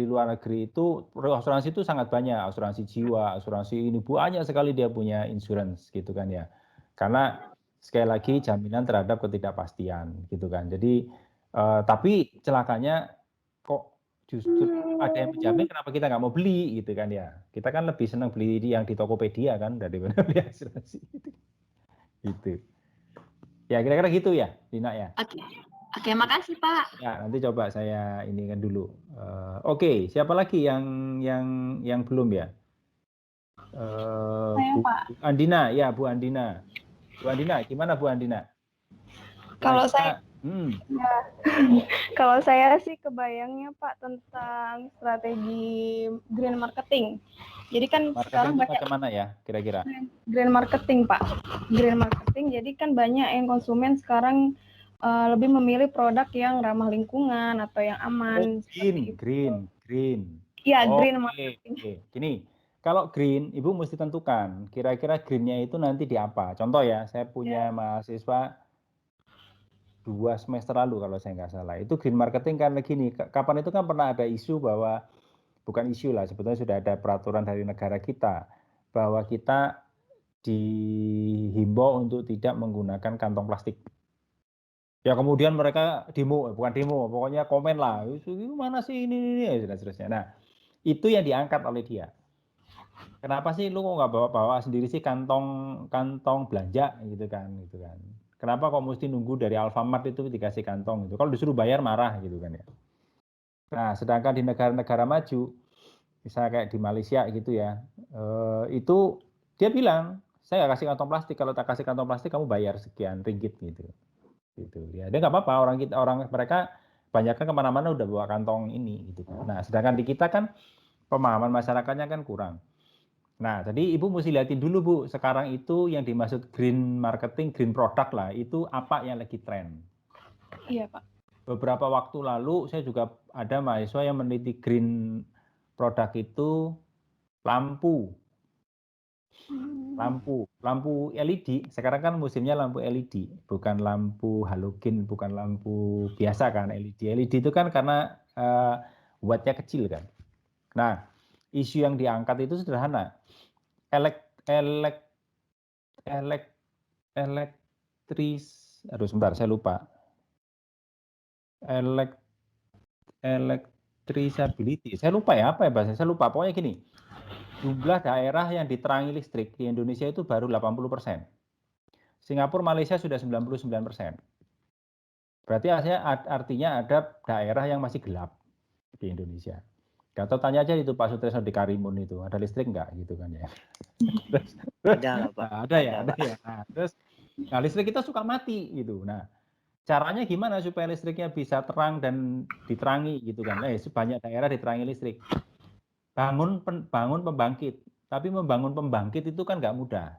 luar negeri itu asuransi itu sangat banyak, asuransi jiwa, asuransi ini banyak sekali dia punya insurance gitu kan ya. Karena sekali lagi jaminan terhadap ketidakpastian gitu kan. Jadi tapi celakanya kok justru ada yang menjamin, kenapa kita nggak mau beli gitu kan ya. Kita kan lebih senang beli yang di Tokopedia kan daripada beli asuransi gitu. Ya kira-kira gitu ya, Dina ya. Oke, makasih Pak. Ya, nanti coba saya ini kan dulu. Oke, siapa lagi yang belum ya? Saya, Bu Pak. Andina, ya Bu Andina. Bu Andina, gimana Bu Andina? Kalau saya, ya, kalau saya sih kebayangnya Pak tentang strategi green marketing. Jadi kan sekarang banyak macam mana ya kira-kira? Green marketing Pak. Green marketing. Jadi kan banyak yang konsumen sekarang lebih memilih produk yang ramah lingkungan atau yang aman. Green. Iya, green marketing. Gini, kalau green, Ibu mesti tentukan kira-kira greennya itu nanti di apa. Contoh ya, saya punya mahasiswa 2 semester lalu kalau saya nggak salah. Itu green marketing karena gini, kapan itu kan pernah ada isu bahwa, bukan isu lah, sebetulnya sudah ada peraturan dari negara kita, bahwa kita dihimbau untuk tidak menggunakan kantong plastik. Ya kemudian mereka bukan demo, pokoknya komen lah, mana sih ini dan seterusnya. Nah, itu yang diangkat oleh dia. Kenapa sih lu kok nggak bawa sendiri sih kantong belanja gitu kan. Kenapa kok mesti nunggu dari Alfamart itu dikasih kantong gitu. Kalau disuruh bayar marah gitu kan ya. Nah, sedangkan di negara-negara maju, misalnya kayak di Malaysia gitu ya, itu dia bilang, saya nggak kasih kantong plastik, kalau tak kasih kantong plastik kamu bayar sekian ringgit gitu ya. Dia nggak apa-apa, mereka banyak kan kemana-mana udah bawa kantong ini gitu kan. Nah, sedangkan di kita kan pemahaman masyarakatnya kan kurang. Nah, jadi Ibu mesti lihatin dulu Bu, sekarang itu yang dimaksud green marketing, green product lah, itu apa yang lagi tren. Iya Pak. Beberapa waktu lalu saya juga ada mahasiswa yang meneliti green product itu lampu LED. Sekarang kan musimnya lampu LED, bukan lampu halogen, bukan lampu biasa kan, LED. LED itu kan karena wattnya kecil kan. Nah, isu yang diangkat itu sederhana. Sebentar saya lupa. electricidity. Saya lupa ya, apa ya bahasanya? Saya lupa. Pokoknya gini, jumlah daerah yang diterangi listrik di Indonesia itu baru 80%. Singapura, Malaysia sudah 99%. Berarti artinya ada daerah yang masih gelap di Indonesia. Atau tanya aja itu Pak Sutresno di Karimun itu, ada listrik nggak gitu kan ya? Ada lah Pak. Nah, ada ya. Nah, terus, listrik kita suka mati gitu. Nah, caranya gimana supaya listriknya bisa terang dan diterangi gitu kan? Sebanyak daerah diterangi listrik. Bangun pembangkit. Tapi membangun pembangkit itu kan nggak mudah.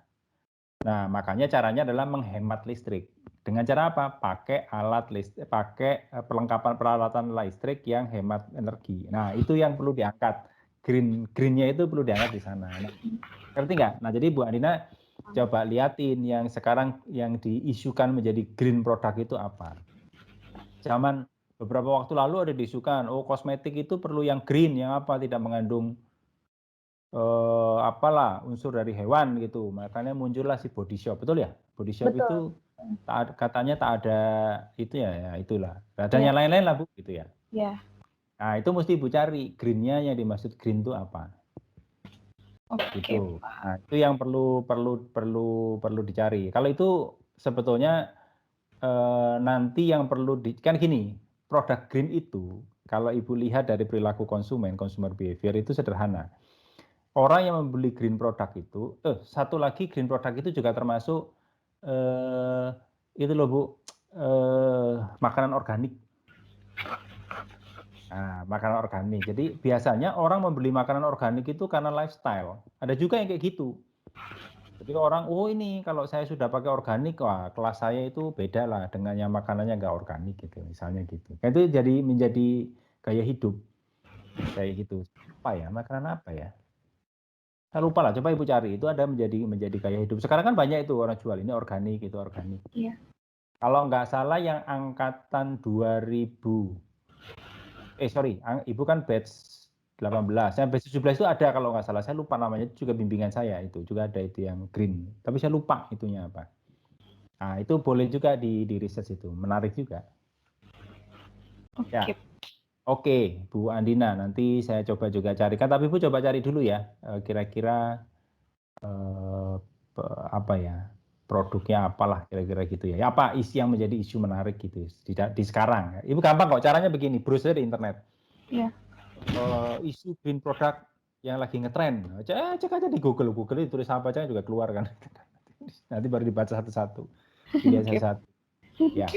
Nah, makanya caranya adalah menghemat listrik. Dengan cara apa? Pakai alat listrik, pakai perlengkapan peralatan listrik yang hemat energi. Nah, itu yang perlu diangkat. Green-nya itu perlu diangkat di sana. Nah, ngerti nggak? Nah, jadi Bu Andina coba liatin yang sekarang yang diisukan menjadi green product itu apa. Zaman beberapa waktu lalu ada diisukan, kosmetik itu perlu yang green, yang apa tidak mengandung apalah unsur dari hewan gitu. Makanya muncullah si Body Shop, betul ya? Body Shop itu katanya tak ada itu ya itulah. Ada yang lain-lain lah Bu gitu ya. Iya. Nah, itu mesti Ibu cari green-nya, yang dimaksud green itu apa. Gitu. Nah, itu yang perlu dicari. Kalau itu sebetulnya nanti yang perlu kan gini, produk green itu kalau Ibu lihat dari perilaku konsumen, consumer behavior itu sederhana. Orang yang membeli green product itu, satu lagi green product itu juga termasuk itu loh Bu, makanan organik. Nah, makanan organik. Jadi biasanya orang membeli makanan organik itu karena lifestyle. Ada juga yang kayak gitu. Jadi orang, ini kalau saya sudah pakai organik, wah kelas saya itu beda lah dengan yang makanannya nggak organik gitu, misalnya gitu. Itu jadi menjadi gaya hidup kayak gitu. Apa ya? Makanan apa ya? Saya lupa lah. Coba Ibu cari. Itu ada menjadi gaya hidup. Sekarang kan banyak itu orang jual ini organik, itu organik. Iya. Kalau nggak salah yang angkatan 2000. Ibu kan batch 18. Yang batch 17 itu ada kalau nggak salah. Saya lupa namanya, itu juga bimbingan saya itu. Juga ada itu yang green. Tapi saya lupa itunya apa. Nah, itu boleh juga di research itu. Menarik juga. Ya. Oke, Bu Andina. Nanti saya coba juga carikan. Tapi Bu coba cari dulu ya. Kira-kira apa ya? Produknya apalah kira-kira gitu ya. Apa isi yang menjadi isu menarik gitu di sekarang. Ibu gampang kok, caranya begini, browse di internet. Iya. Isu green product yang lagi ngetren. Cek aja di Google itu tulis apa aja juga keluar kan. Nanti baru dibaca satu-satu. Tidak satu. Ya.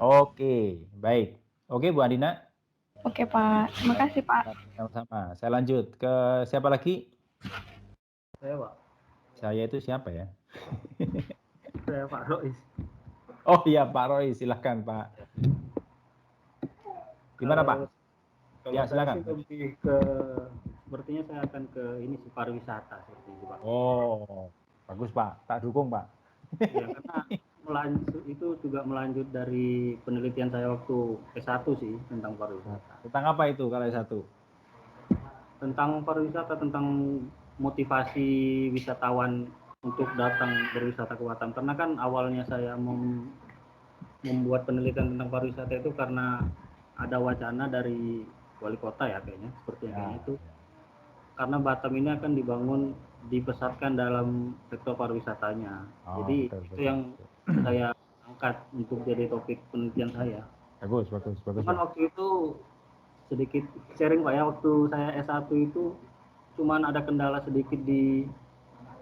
Oke, baik. Oke, Bu Andina. Oke, Pak. Terima kasih, Pak. Sama-sama. Saya lanjut ke siapa lagi? Saya, Pak. Saya itu siapa ya? Saya Pak Rois. Oh iya Pak Rois, silakan Pak. Gimana Pak? Ya silakan. Saya lebih ke, sepertinya saya akan ke ini pariwisata seperti itu Pak. Oh, bagus Pak, tak dukung Pak. Ya karena itu juga melanjut dari penelitian saya waktu S1 sih tentang pariwisata. Tentang apa itu kalau S1? Tentang pariwisata, tentang motivasi wisatawan untuk datang berwisata ke Batam. Karena kan awalnya saya membuat penelitian tentang pariwisata itu karena ada wacana dari wali kota ya kayaknya, seperti yang kayaknya itu. Karena Batam ini akan dibesarkan dalam sektor pariwisatanya. Jadi itu yang saya angkat untuk jadi topik penelitian saya. Bagus. Cuman waktu itu sedikit sharing Pak ya, waktu saya S1 itu cuman ada kendala sedikit di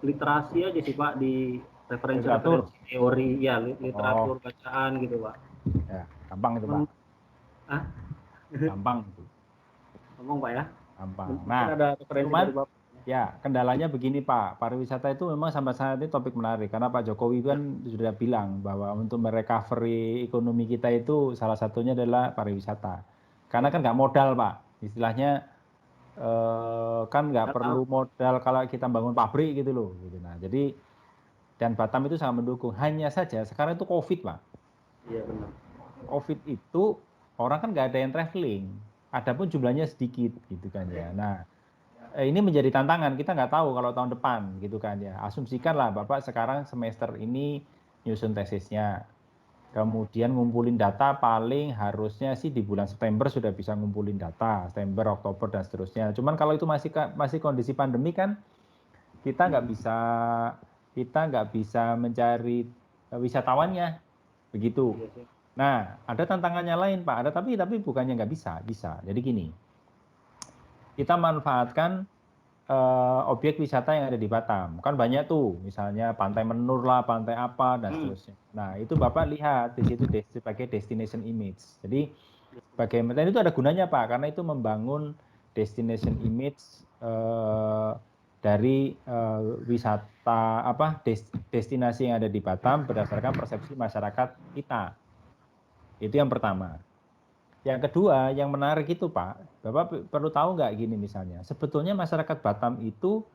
literasi aja sih Pak, di referensi teori ya, literatur bacaan gitu Pak. Ya, gampang itu Pak. Gampang itu. Ngomong Pak ya. Gampang. Nah, cuman ya kendalanya begini Pak, pariwisata itu memang sampai saat ini topik menarik karena Pak Jokowi kan sudah bilang bahwa untuk merecovery ekonomi kita itu salah satunya adalah pariwisata. Karena kan nggak modal Pak, istilahnya kan nggak perlu modal kalau kita bangun pabrik gitu loh. Gitu. Nah, jadi dan Batam itu sangat mendukung. Hanya saja sekarang itu COVID Pak. Iya benar. COVID itu orang kan nggak ada yang traveling. Adapun jumlahnya sedikit gitu kan ya. Nah, ini menjadi tantangan. Kita nggak tahu kalau tahun depan gitu kan ya. Asumsikanlah Bapak sekarang semester ini nyusun tesisnya. Kemudian ngumpulin data paling harusnya sih di bulan September sudah bisa ngumpulin data, September, Oktober dan seterusnya. Cuman kalau itu masih kondisi pandemi kan kita nggak bisa mencari wisatawannya begitu. Nah, ada tantangannya lain Pak, tapi bukannya nggak bisa, bisa. Jadi gini, kita manfaatkan objek wisata yang ada di Batam. Kan banyak tuh, misalnya Pantai Menur lah, pantai apa, dan seterusnya. Nah, itu Bapak lihat di situ sebagai destination image. Jadi, bagaimana itu ada gunanya Pak, karena itu membangun destination image dari wisata destinasi yang ada di Batam berdasarkan persepsi masyarakat kita. Itu yang pertama. Yang kedua, yang menarik itu Pak, Bapak perlu tahu nggak gini misalnya, sebetulnya masyarakat Batam itu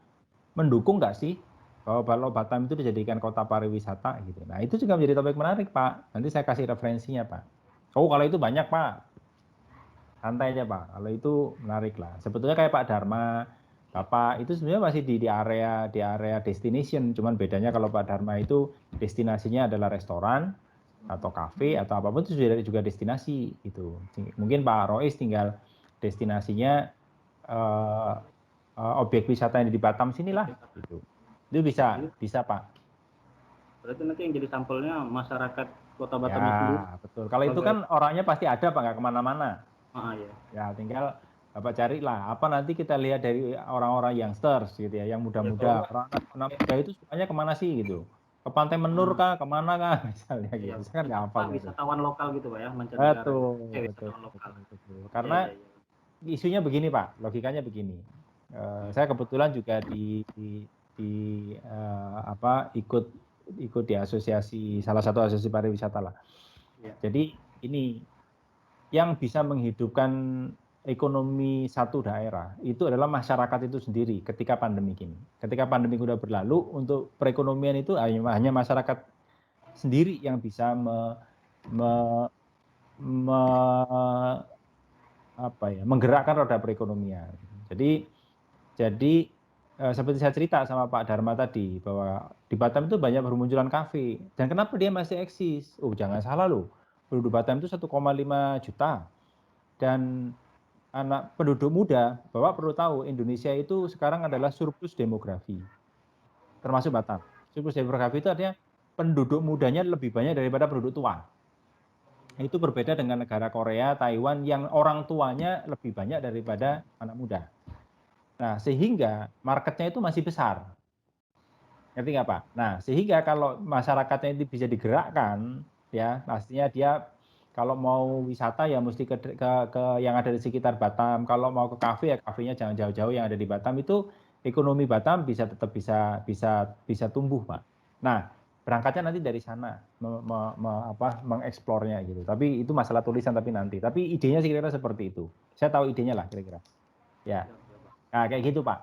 mendukung nggak sih kalau Batam itu dijadikan kota pariwisata gitu. Nah itu juga menjadi topik menarik Pak, nanti saya kasih referensinya Pak. Oh kalau itu banyak Pak, santai aja Pak, kalau itu menarik lah. Sebetulnya kayak Pak Dharma, Bapak itu sebenarnya masih di area destination, cuman bedanya kalau Pak Dharma itu destinasinya adalah restoran, atau kafe atau apapun itu sudah juga destinasi itu. Mungkin Pak Rois tinggal destinasinya objek wisata yang di Batam sinilah gitu. Itu bisa Pak. Berarti nanti yang jadi sampelnya masyarakat Kota Batam ya, sendiri. Betul. Kalau itu kan orangnya pasti ada Pak, nggak kemana-mana. Ya. Ya tinggal Bapak carilah apa nanti kita lihat dari orang-orang youngsters gitu ya, yang muda-muda. Orang anak muda itu sukanya kemana sih gitu. Ke Pantai Menur kah, kemana kah misalnya gitu. Saya kan nggak hafal gitu. Wisatawan lokal gitu Pak ya, Betul. Karena isunya begini Pak, logikanya begini. Saya kebetulan juga ikut di asosiasi, salah satu asosiasi pariwisata lah. Jadi ini yang bisa menghidupkan ekonomi satu daerah itu adalah masyarakat itu sendiri ketika pandemi ini. Ketika pandemi sudah berlalu, untuk perekonomian itu hanya masyarakat sendiri yang bisa menggerakkan roda perekonomian. Jadi seperti saya cerita sama Pak Dharma tadi bahwa di Batam itu banyak bermunculan kafe. Dan kenapa dia masih eksis? Oh jangan salah loh, penduduk Batam itu 1,5 juta. Dan anak penduduk muda, Bapak perlu tahu Indonesia itu sekarang adalah surplus demografi, termasuk Batam. Surplus demografi itu artinya penduduk mudanya lebih banyak daripada penduduk tua. Itu berbeda dengan negara Korea, Taiwan yang orang tuanya lebih banyak daripada anak muda. Nah, sehingga marketnya itu masih besar. Ngerti nggak Pak? Nah, sehingga kalau masyarakatnya itu bisa digerakkan, ya pastinya dia kalau mau wisata ya mesti ke yang ada di sekitar Batam. Kalau mau ke kafe ya kafenya jangan jauh-jauh yang ada di Batam. Itu ekonomi Batam tetap bisa tumbuh Pak. Nah, berangkatnya nanti dari sana mengeksplornya gitu. Tapi itu masalah tulisan tapi nanti. Tapi idenya kira-kira seperti itu. Saya tahu idenya lah kira-kira. Ya. Nah, kayak gitu Pak.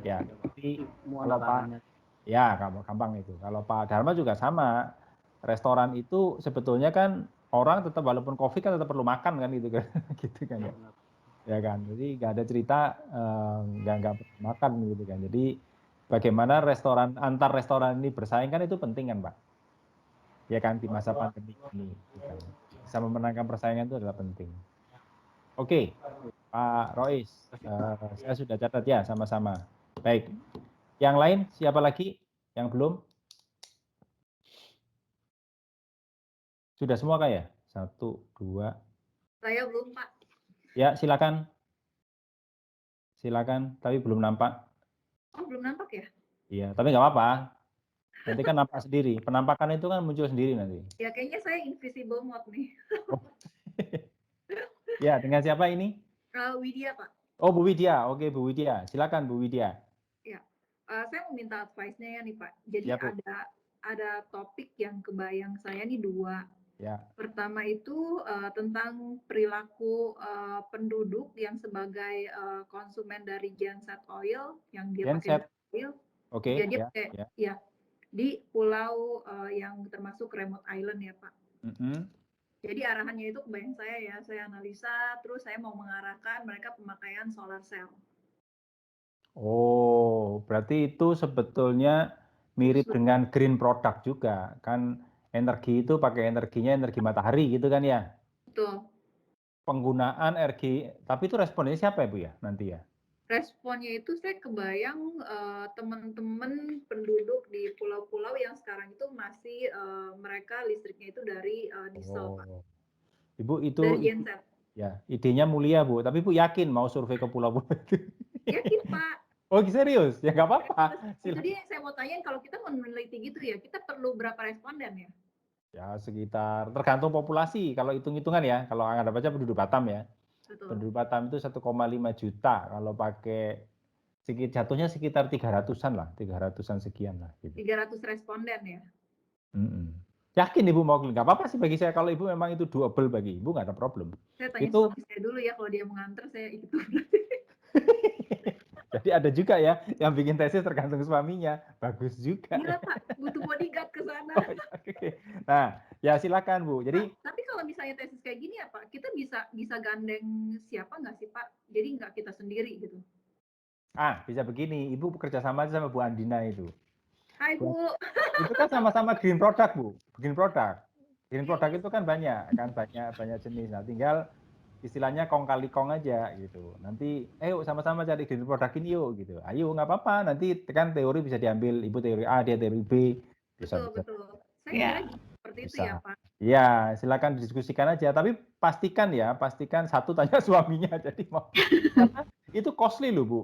Ya. Tapi kalau Pak ya gampang itu. Kalau Pak Dharma juga sama. Restoran itu sebetulnya kan orang tetap walaupun COVID kan tetap perlu makan kan gitu kan. Gitu kan ya. Ya kan. Jadi nggak ada cerita nggak perlu makan gitu kan. Jadi bagaimana antar restoran ini bersaing kan itu penting kan Pak. Ya kan di masa pandemi ini. Gitu. Bisa memenangkan persaingan itu adalah penting. Oke, Pak Rois, saya sudah catat ya sama-sama. Baik. Yang lain siapa lagi yang belum? Sudah semua kah ya? 1, 2. Saya belum Pak. Ya silakan. Silakan, tapi belum nampak. Oh belum nampak ya? Iya, tapi nggak apa-apa. Nanti kan nampak sendiri. Penampakan itu kan muncul sendiri nanti. Ya kayaknya saya invisible mode nih. Ya, dengan siapa ini? Widya Pak. Oh Bu Widya, oke Bu Widya. Silakan Bu Widya. Ya, saya mau minta advice-nya ya nih Pak. Jadi ya, ada topik yang kebayang saya nih 2. Ya. Pertama itu tentang perilaku penduduk yang sebagai konsumen dari genset oil yang dia pakai oil. Oke. Jadi ya di pulau yang termasuk remote island ya Pak. Jadi arahannya itu kebayang saya analisa, terus saya mau mengarahkan mereka pemakaian solar cell. Oh, berarti itu sebetulnya mirip dengan green product juga kan. energi itu pakai energinya energi matahari gitu kan ya? Betul. Penggunaan energi, tapi itu responnya siapa ya Bu ya nanti ya? Responnya itu saya kebayang teman-teman penduduk di pulau-pulau yang sekarang itu masih mereka listriknya itu dari diesel, Pak. Ibu itu Dari genset. ya idenya mulia Bu, tapi Bu yakin mau survei ke pulau-pulau itu? Yakin Pak. Oh serius? Ya nggak apa-apa. Itu dia yang saya mau tanyain, kalau kita mau meneliti gitu ya, kita perlu berapa responden ya? Ya sekitar, tergantung populasi, kalau hitung-hitungan ya, kalau anggap aja penduduk Batam ya. Betul. Penduduk Batam itu 1,5 juta, kalau pakai jatuhnya sekitar 300-an lah, 300-an sekian lah. Gitu. 300 responden ya? Yakin Ibu mau nggak apa-apa sih bagi saya, kalau Ibu memang itu doable bagi Ibu, nggak ada problem. Saya tanya Itu, suami saya dulu ya, kalau dia mau nganter saya ikut. jadi ada juga ya yang bikin tesis tergantung suaminya, bagus juga. Gila Pak, butuh bodyguard ke sana. Nah, ya silakan Bu. Jadi, tapi kalau misalnya tesis kayak gini ya Pak, kita bisa gandeng siapa nggak sih Pak? Jadi nggak kita sendiri gitu. Bisa begini, Ibu bekerja sama aja sama Bu Andina itu. Hai Bu. Itu kan sama-sama green product Bu, green product. Green product itu kan banyak jenis. Nah, tinggal istilahnya kong kali kong aja gitu. Nanti, yuk sama-sama cari green product ini yuk gitu. Ayo nggak apa-apa. Nanti kan teori bisa diambil, Ibu teori A, dia teori B. Betul. Saya kira seperti itu ya Pak. Iya, silakan didiskusikan aja. Tapi pastikan satu tanya suaminya. Jadi mau itu costly loh Bu.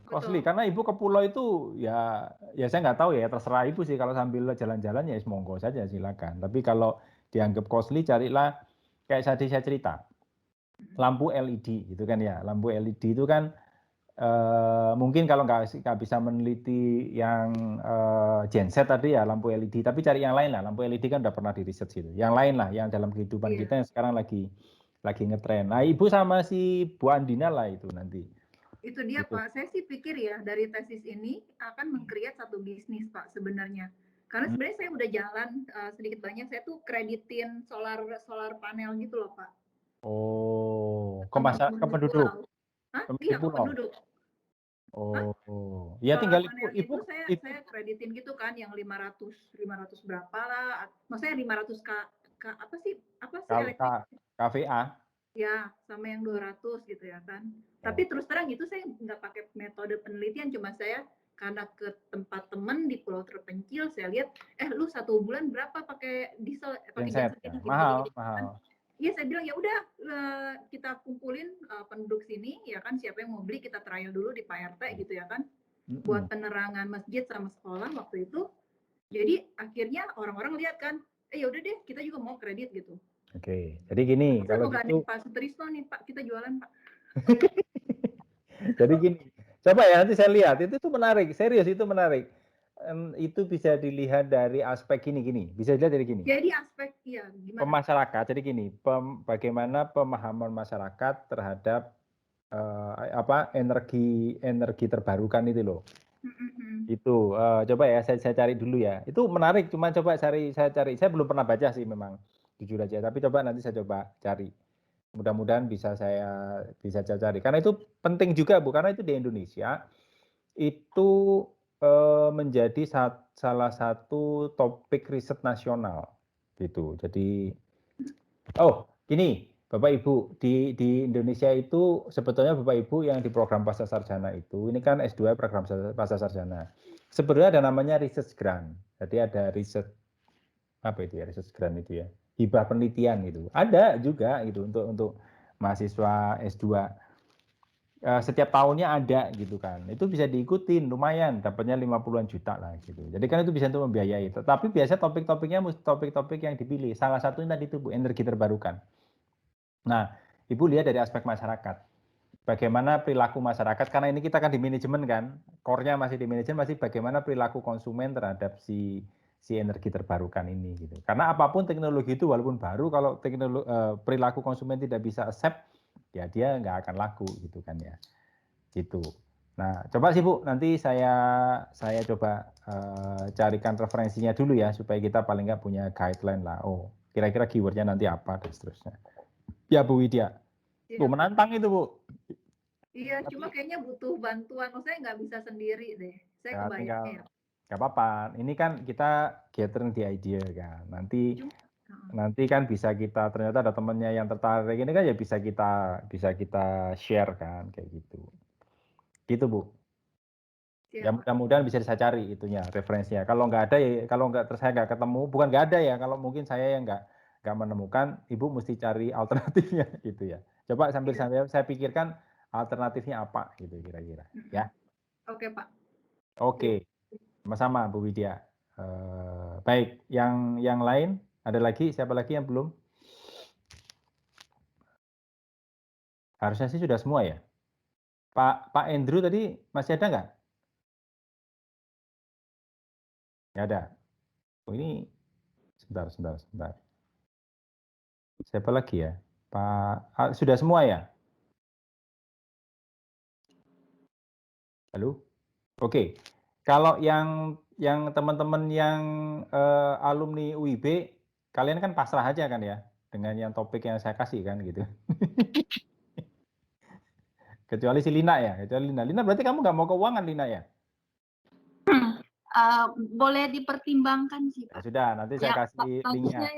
Costly karena Ibu ke pulau itu ya saya nggak tahu ya, terserah Ibu sih, kalau sambil jalan-jalan ya monggo saja silakan. Tapi kalau dianggap costly, carilah kayak tadi saya cerita. Lampu LED gitu kan ya. Lampu LED itu kan mungkin kalau nggak bisa meneliti yang genset tadi ya lampu LED, tapi cari yang lain lah. Lampu LED kan udah pernah di riset gitu. Yang lain lah yang dalam kehidupan kita yang sekarang lagi ngetren. Nah, Ibu sama si Bu Andina lah itu nanti. Itu dia Pak, saya sih pikir ya dari tesis ini akan meng-create satu bisnis Pak sebenarnya. Karena sebenarnya saya udah jalan sedikit banyak, saya tuh kreditin solar panel gitu loh Pak. Ke penduduk. Hah? Iya, ke penduduk. Ya tinggal Ibu saya kreditin gitu kan, yang 500 berapa lah. Maksudnya 500 apa sih elektrik? KVA. Ya, sama yang 200 gitu ya kan. Tapi terus terang itu saya nggak pakai metode penelitian, cuma saya karena ke tempat teman di pulau terpencil, saya lihat, lu 1 bulan berapa pakai diesel, pakai genset ini? Mahal. Iya, saya bilang ya udah kita kumpulin penduduk sini ya kan, siapa yang mau beli kita trial dulu di Pak RT gitu ya kan, buat penerangan masjid sama sekolah waktu itu. Jadi akhirnya orang-orang lihat kan, ya udah deh kita juga mau kredit gitu. Oke, jadi gini, kalau gitu Pak Sutrisno nih Pak, kita jualan Pak. Jadi gini, coba ya nanti saya lihat, itu tuh menarik, serius itu menarik. Itu bisa dilihat dari aspek gini, bisa dilihat dari gini. Jadi aspek ya gimana? Pemasyarakat, jadi gini, bagaimana pemahaman masyarakat terhadap energi terbarukan itu loh. Itu coba ya saya cari dulu ya. Itu menarik, cuma coba saya cari. Saya belum pernah baca sih memang, jujur aja. Tapi coba nanti saya coba cari. Mudah-mudahan bisa saya cari. Karena itu penting juga Bu, karena itu di Indonesia itu menjadi salah satu topik riset nasional gitu. Jadi gini Bapak Ibu, di Indonesia itu sebetulnya Bapak Ibu yang di program pasca sarjana itu, ini kan S2 program pasca sarjana. Sebenarnya ada namanya research grant. Jadi ada research research grant itu ya, hibah penelitian gitu. Ada juga gitu untuk mahasiswa S2. Setiap tahunnya ada gitu kan. Itu bisa diikutin, lumayan dapatnya 50-an juta lah gitu. Jadi kan itu bisa untuk membiayai. Tapi biasanya topik-topiknya topik-topik yang dipilih. Salah satunya tadi itu Bu, energi terbarukan. Nah, Ibu lihat dari aspek masyarakat. Bagaimana perilaku masyarakat, karena ini kita kan di manajemen kan, core-nya masih di manajemen, masih bagaimana perilaku konsumen terhadap si energi terbarukan ini gitu. Karena apapun teknologi itu walaupun baru, kalau perilaku konsumen tidak bisa accept, ya dia nggak akan laku gitu kan ya. Gitu. Nah, coba sih Bu, nanti saya coba carikan referensinya dulu ya, supaya kita paling nggak punya guideline lah. Kira-kira keywordnya nanti apa dan seterusnya. Ya Bu Widya. Bu, menantang itu Bu. Iya, cuma kayaknya butuh bantuan. Maksudnya nggak bisa sendiri deh. Saya kebayangnya ya. Nggak apa-apa. Ini kan kita gathering di idea kan. Nanti kan bisa kita ternyata ada temennya yang tertarik ini kan ya bisa kita share kan kayak gitu. Gitu Bu. Ya mudah-mudahan bisa saya cari itunya referensinya. Kalau nggak ada ya kalau saya nggak ketemu, bukan nggak ada ya. Kalau mungkin saya yang nggak menemukan, Ibu mesti cari alternatifnya gitu ya. Coba sambil saya pikirkan alternatifnya apa gitu kira-kira ya. Oke Pak. Oke. Sama-sama Bu Widya. Baik, yang lain ada lagi? Siapa lagi yang belum? Harusnya sih sudah semua ya. Pak Andrew tadi masih ada nggak? Nggak ada. Oh ini sebentar. Siapa lagi ya? Sudah semua ya? Halo? Oke. Kalau yang teman-teman yang alumni UIB, kalian kan pasrah aja kan ya dengan yang topik yang saya kasih kan gitu. Kecuali si Lina ya, Lina berarti kamu nggak mau keuangan Lina ya? Boleh dipertimbangkan sih Pak. Ya sudah, nanti saya kasih linknya.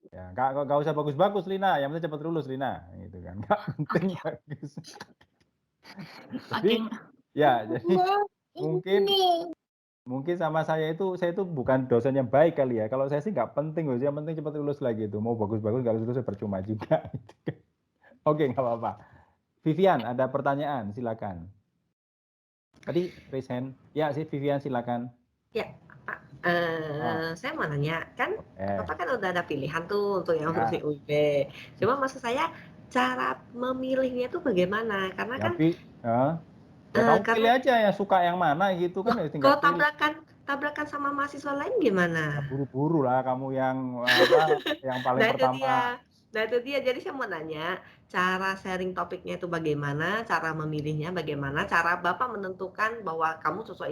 Ya, nggak usah bagus-bagus Lina, yang penting cepat lulus Lina, gitu kan. Nggak penting bagus. Jadi, ya jadi mungkin sama saya itu bukan dosen yang baik kali ya. Kalau saya sih nggak penting, yang penting cepat lulus lagi itu. Mau bagus-bagus nggak lulus percuma juga. Oke, nggak apa-apa. Vivian, ada pertanyaan, silakan. Tadi raise hand. Ya, sih Vivian silakan. Ya, Pak. Saya mau nanya, kan Bapak kan udah ada pilihan tuh untuk yang di UIB. Cuma maksud saya cara memilihnya itu bagaimana? Karena kan kamu pilih aja yang suka yang mana gitu kan ya tinggal kalau tabrakan sama mahasiswa lain gimana? Buru-buru lah kamu yang paling pertama. Nah itu dia, jadi saya mau nanya cara sharing topiknya itu bagaimana, cara memilihnya bagaimana, cara Bapak menentukan bahwa kamu cocok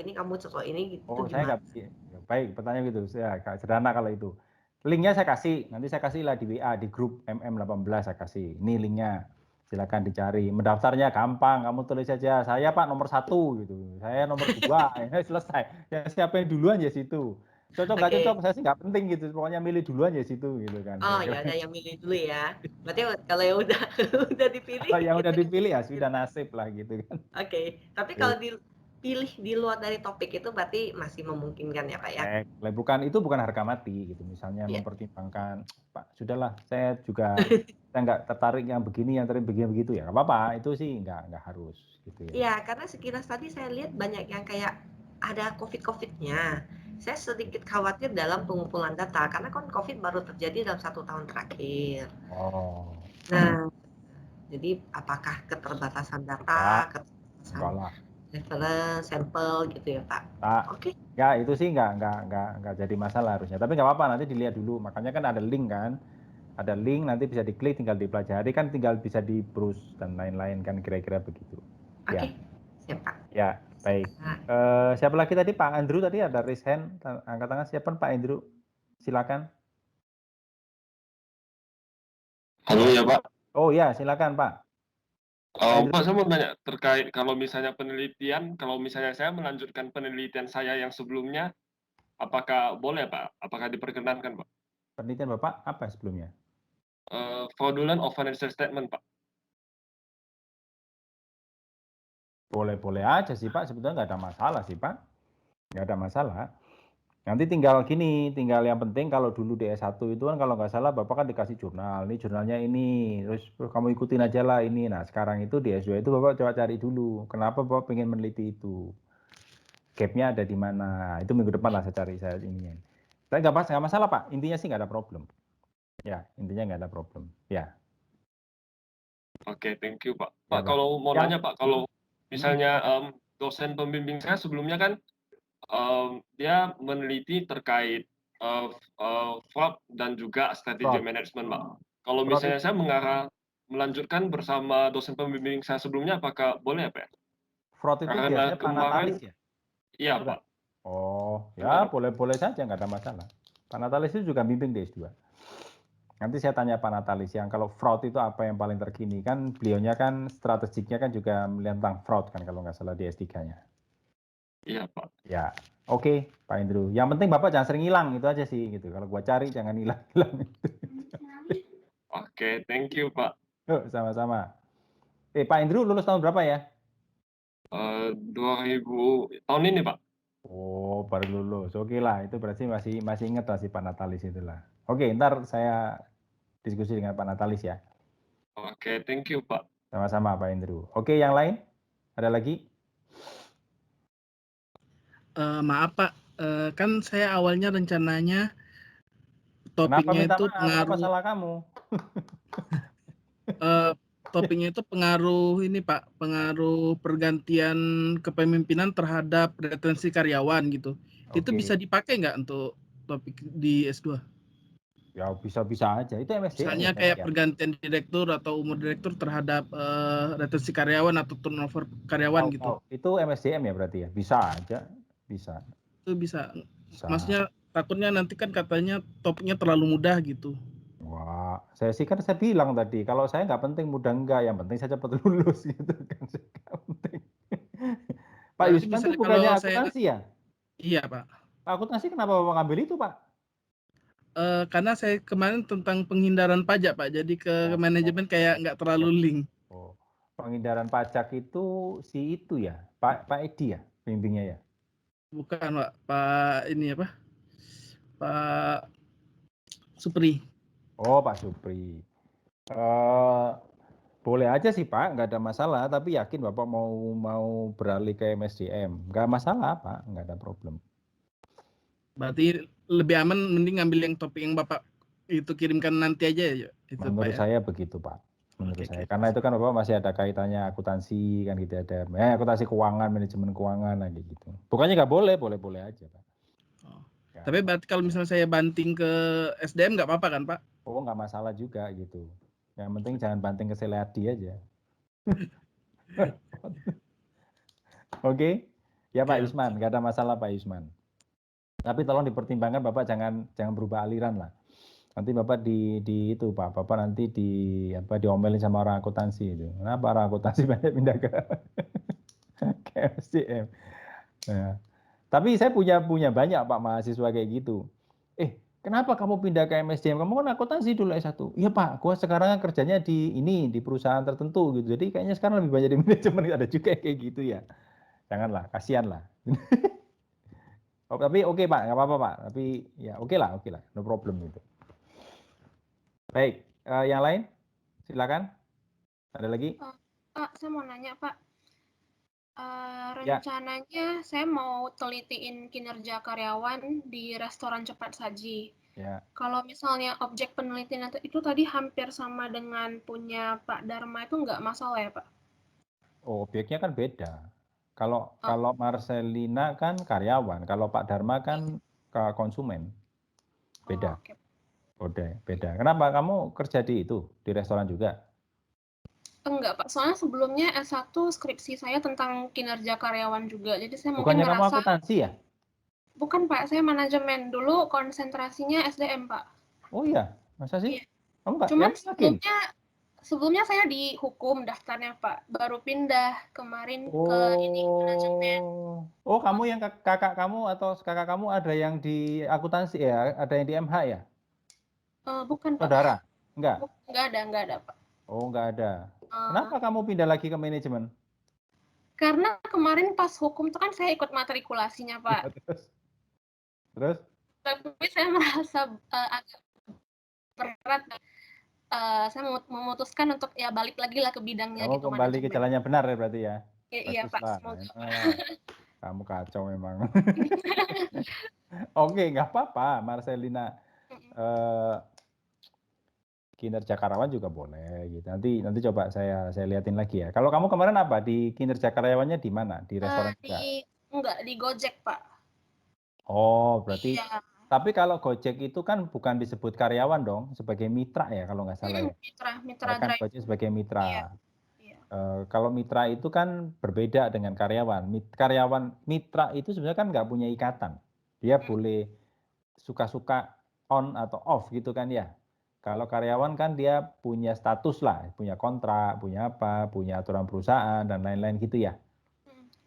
ini gitu. Oh saya nggak, baik pertanyaan gitu, ya sederhana kalau itu. Linknya saya kasih, nanti saya kasih lah di WA, di grup MM18 saya kasih, ini linknya. Silakan dicari, mendaftarnya gampang, kamu tulis saja, saya Pak nomor 1 gitu, saya nomor 2, selesai. Ya siapa yang duluan ya situ. Cocok nggak cocok, saya sih nggak penting gitu, pokoknya milih duluan ya situ gitu kan. Oh ya ada yang milih dulu ya, berarti kalau yang udah dipilih. Kalau yang udah dipilih ya sudah nasib lah gitu kan. Oke, tapi kalau dipilih di luar dari topik itu berarti masih memungkinkan ya Pak ya? Itu bukan harga mati gitu, misalnya mempertimbangkan, Pak sudahlah saya juga saya nggak tertarik yang begini, yang tertarik begini begitu ya, nggak apa-apa, itu sih nggak harus gitu ya. Iya, karena sekilas tadi saya lihat banyak yang kayak ada COVID-nya. Saya sedikit khawatir dalam pengumpulan data, karena kan COVID baru terjadi dalam 1 tahun terakhir. Oh. Nah, jadi apakah keterbatasan data, keterbatasan reference, sampel gitu ya Pak? Oke. Ya itu sih nggak jadi masalah harusnya, tapi nggak apa-apa, nanti dilihat dulu, makanya kan ada link kan. Ada link, nanti bisa diklik, tinggal dipelajari, kan tinggal bisa di-browse dan lain-lain kan kira-kira begitu. Oke, siap Pak. Ya, baik. Siapa lagi tadi? Pak Andrew tadi ada raise hand, angkat tangan. Siapa Pak Andrew? Silakan. Halo ya Pak. Oh ya, silakan Pak. Pak, saya mau tanya terkait kalau misalnya penelitian, kalau misalnya saya melanjutkan penelitian saya yang sebelumnya, apakah boleh Pak? Apakah diperkenankan Pak? Penelitian Bapak apa sebelumnya? Fraudulent of financial statement Pak. Boleh-boleh aja sih Pak, sebetulnya nggak ada masalah sih Pak. Nggak ada masalah. Nanti tinggal yang penting kalau dulu di S1 itu kan kalau nggak salah Bapak kan dikasih jurnal, ini jurnalnya ini, terus kamu ikutin aja lah ini. Nah sekarang itu di S2 itu Bapak coba cari dulu, kenapa Bapak pengen meneliti itu. Gap-nya ada di mana, itu minggu depan lah saya ininya. Tapi nggak masalah Pak, intinya sih nggak ada problem. Ya, intinya nggak ada problem. Ya. Oke, thank you Pak. Pak, kalau mau nanya Pak, kalau misalnya dosen pembimbing saya sebelumnya kan dia meneliti terkait fraud dan juga strategi manajemen, Pak. Kalau misalnya saya melanjutkan bersama dosen pembimbing saya sebelumnya, apakah boleh Pak? Fraud itu biasanya Panatalis ya? Iya Pak. Oh, ya boleh-boleh saja, nggak ada masalah. Panatalis itu juga bimbing di S2. Nanti saya tanya Pak Natalis, yang kalau fraud itu apa yang paling terkini, kan beliaunya kan strategiknya kan juga melihat tentang fraud kan kalau nggak salah di S3-nya. Iya, Pak. Ya, oke, Pak Indro. Yang penting Bapak jangan sering hilang, itu aja sih gitu. Kalau gua cari jangan hilang-hilang. Oke, thank you, Pak. Yuk, sama-sama. Pak Indro lulus tahun berapa ya? 2000 tahun ini, Pak. Oh, baru lulus. Oke lah, itu berarti masih inget lah si Pak Natalis itulah. Oke, ntar saya diskusi dengan Pak Natalis ya. Oke, thank you, Pak. Sama-sama Pak Indro. Oke, yang lain? Ada lagi? Maaf Pak, kan saya awalnya rencananya Kenapa topiknya minta itu maaf? Apa pengaruh salah kamu? topiknya itu pengaruh ini Pak, pengaruh pergantian kepemimpinan terhadap retensi karyawan gitu. Itu Oke. bisa dipakai nggak untuk topik di S2? Ya bisa-bisa aja. Itu MSDM Misalnya ya? kayak pergantian direktur atau umur direktur terhadap retensi karyawan atau turnover karyawan gitu. Itu MSDM ya berarti ya? Bisa aja, bisa. Itu bisa. Bisa. Maksudnya takutnya nanti kan katanya topiknya terlalu mudah gitu. Wah, saya bilang tadi, kalau saya nggak penting mudah enggak, yang penting saya cepat lulus gitu kan. Nggak penting. Pak Berarti Yusman itu misalnya bukannya kalau saya, akuntansi ya? iya Pak. Pak akuntansi kenapa Bapak ngambil itu Pak? Karena saya kemarin tentang penghindaran pajak Pak, jadi ke manajemen kayak nggak terlalu link. Oh, penghindaran pajak itu si itu ya, Pak Edi ya, pembimbingnya ya? Bukan Pak, Pak ini apa? Pak Supri. Oh, Pak Supri. Boleh aja sih Pak, nggak ada masalah. Tapi yakin Bapak mau beralih ke MSDM, nggak masalah Pak, nggak ada problem. Berarti lebih aman mending ngambil yang topik yang Bapak itu kirimkan nanti aja ya. Itu Menurut Pak, ya? saya begitu Pak. Menurut saya, karena itu kan Bapak masih ada kaitannya akuntansi kan gitu, ada akuntansi keuangan, manajemen keuangan lagi gitu. Bukannya nggak boleh, boleh ya Pak. Ya. Tapi berarti kalau misalnya saya banting ke SDM nggak apa-apa kan Pak? Oh, nggak masalah juga gitu. Yang penting jangan banting ke Seleadi aja. Oke. Ya Pak Yusman, nggak ada masalah Pak Yusman. Tapi tolong dipertimbangkan Bapak jangan berubah aliran lah. Nanti Bapak di itu Pak, Bapak nanti diomelin sama orang akuntansi itu. Kenapa orang akuntansi banyak pindah ke SDM? Nah, tapi saya punya banyak Pak mahasiswa kayak gitu. Kenapa kamu pindah ke MSDM? Kamu kan akuntansi dulu S1. Iya Pak, gua sekarang kerjanya di perusahaan tertentu gitu. Jadi kayaknya sekarang lebih banyak di manajemen, ada juga kayak gitu ya. Janganlah, kasihan lah. Oh, tapi oke Pak, nggak apa-apa Pak. Tapi ya oke lah, no problem itu. Baik, yang lain silakan. Ada lagi? Pak, saya mau nanya Pak. Rencananya saya mau telitiin kinerja karyawan di restoran cepat saji. Ya. Kalau misalnya objek penelitian itu tadi hampir sama dengan punya Pak Dharma, itu nggak masalah ya Pak? Oh, objeknya kan beda. Kalau Marcelina kan karyawan, kalau Pak Dharma kan ke konsumen. Beda. Beda. Kenapa kamu kerja di restoran juga? Enggak Pak, soalnya sebelumnya S1 skripsi saya tentang kinerja karyawan juga. Jadi saya mungkin Bukannya kamu akuntansi ya? Bukan Pak, saya manajemen. Dulu konsentrasinya SDM Pak. Oh iya, masa sih? Iya. Kamu nggak Cuman yakin? sebelumnya saya di hukum daftarnya Pak, baru pindah kemarin ke ini manajemen. Oh, kamu yang kakak kamu atau kakak kamu ada yang di akuntansi ya? Ada yang di MH ya? Bukan Pak. Saudara? Enggak? Enggak ada Pak. Oh, enggak ada. Kenapa kamu pindah lagi ke manajemen? Karena kemarin pas hukum itu kan saya ikut matrikulasinya Pak. Terus? Tapi saya merasa agak berat. Saya memutuskan untuk ya balik lagi lah ke bidangnya gitu. Kembali ke jalannya benar ya berarti ya? Iya Pak, semoga. Kamu kacau memang. Oke, nggak apa-apa Marcelina. Kinerja karyawan juga boleh gitu. Nanti coba saya liatin lagi ya. Kalau kamu kemarin apa? Di kinerja karyawannya di mana? Di restoran juga? Enggak, di Gojek Pak. Oh, berarti. Iya. Tapi kalau Gojek itu kan bukan disebut karyawan dong, sebagai mitra ya kalau nggak salah ya. Mitra kan driver. Gojek sebagai mitra. Iya. Kalau mitra itu kan berbeda dengan karyawan. Mitra itu sebenarnya kan nggak punya ikatan. Dia boleh suka-suka on atau off gitu kan ya. Kalau karyawan kan dia punya status lah, punya kontrak, punya aturan perusahaan dan lain-lain gitu ya.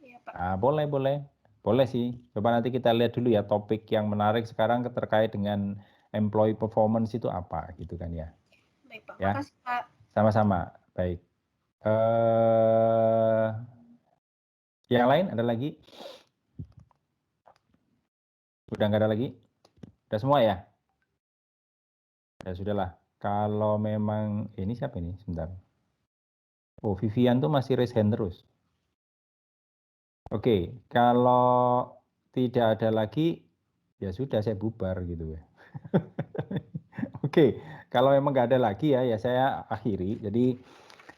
Iya Pak. Nah, boleh. Boleh sih. Coba nanti kita lihat dulu ya topik yang menarik sekarang terkait dengan employee performance itu apa gitu kan ya. Baik, Pak. Ya. Makasih, Pak. Sama-sama. Baik. Yang lain ada lagi? Udah nggak ada lagi? Udah semua ya? Ya sudahlah. Kalau memang ini siapa ini? Sebentar. Oh, Vivian tuh masih raise hand terus. Oke, kalau tidak ada lagi, ya sudah saya bubar gitu ya. Oke, kalau memang nggak ada lagi ya saya akhiri. Jadi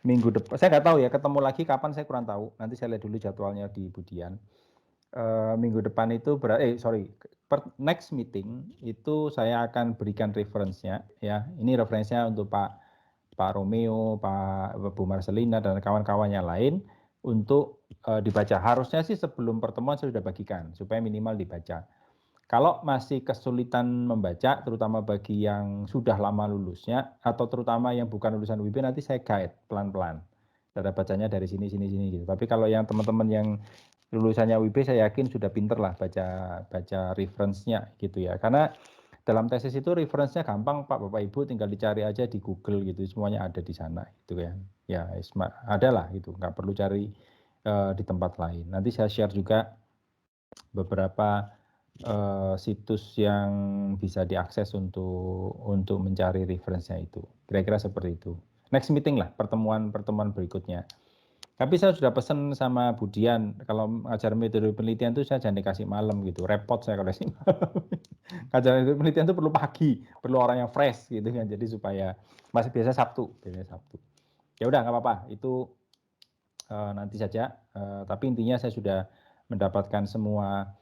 minggu depan, saya nggak tahu ya ketemu lagi kapan saya kurang tahu. Nanti saya lihat dulu jadwalnya di Budian. Minggu depan itu next meeting itu saya akan berikan referensinya ya. Ini referensinya untuk Pak Romeo, Pak Bu Marcelina dan kawan-kawannya lain untuk dibaca. Harusnya sih sebelum pertemuan saya sudah bagikan supaya minimal dibaca. Kalau masih kesulitan membaca, terutama bagi yang sudah lama lulusnya atau terutama yang bukan lulusan UIB, nanti saya guide pelan-pelan. Cara bacanya dari sini gitu. Tapi kalau yang teman-teman yang lulusannya UIB, saya yakin sudah pinter lah baca reference-nya gitu ya. Karena dalam tesis itu reference-nya gampang Pak, Bapak Ibu tinggal dicari aja di Google gitu, semuanya ada di sana gitu kan. Ya, ada lah gitu, nggak perlu cari di tempat lain. Nanti saya share juga beberapa situs yang bisa diakses untuk mencari reference-nya itu. Kira-kira seperti itu. Next meeting lah, pertemuan berikutnya. Tapi saya sudah pesan sama Budian, kalau ngajar metode penelitian itu saya jangan dikasih malam gitu, repot saya kalau kasih malam. Ngajar metode penelitian itu perlu pagi, perlu orang yang fresh gitu kan, jadi supaya masih biasa Sabtu. Ya udah nggak apa-apa, itu nanti saja. Tapi intinya saya sudah mendapatkan semua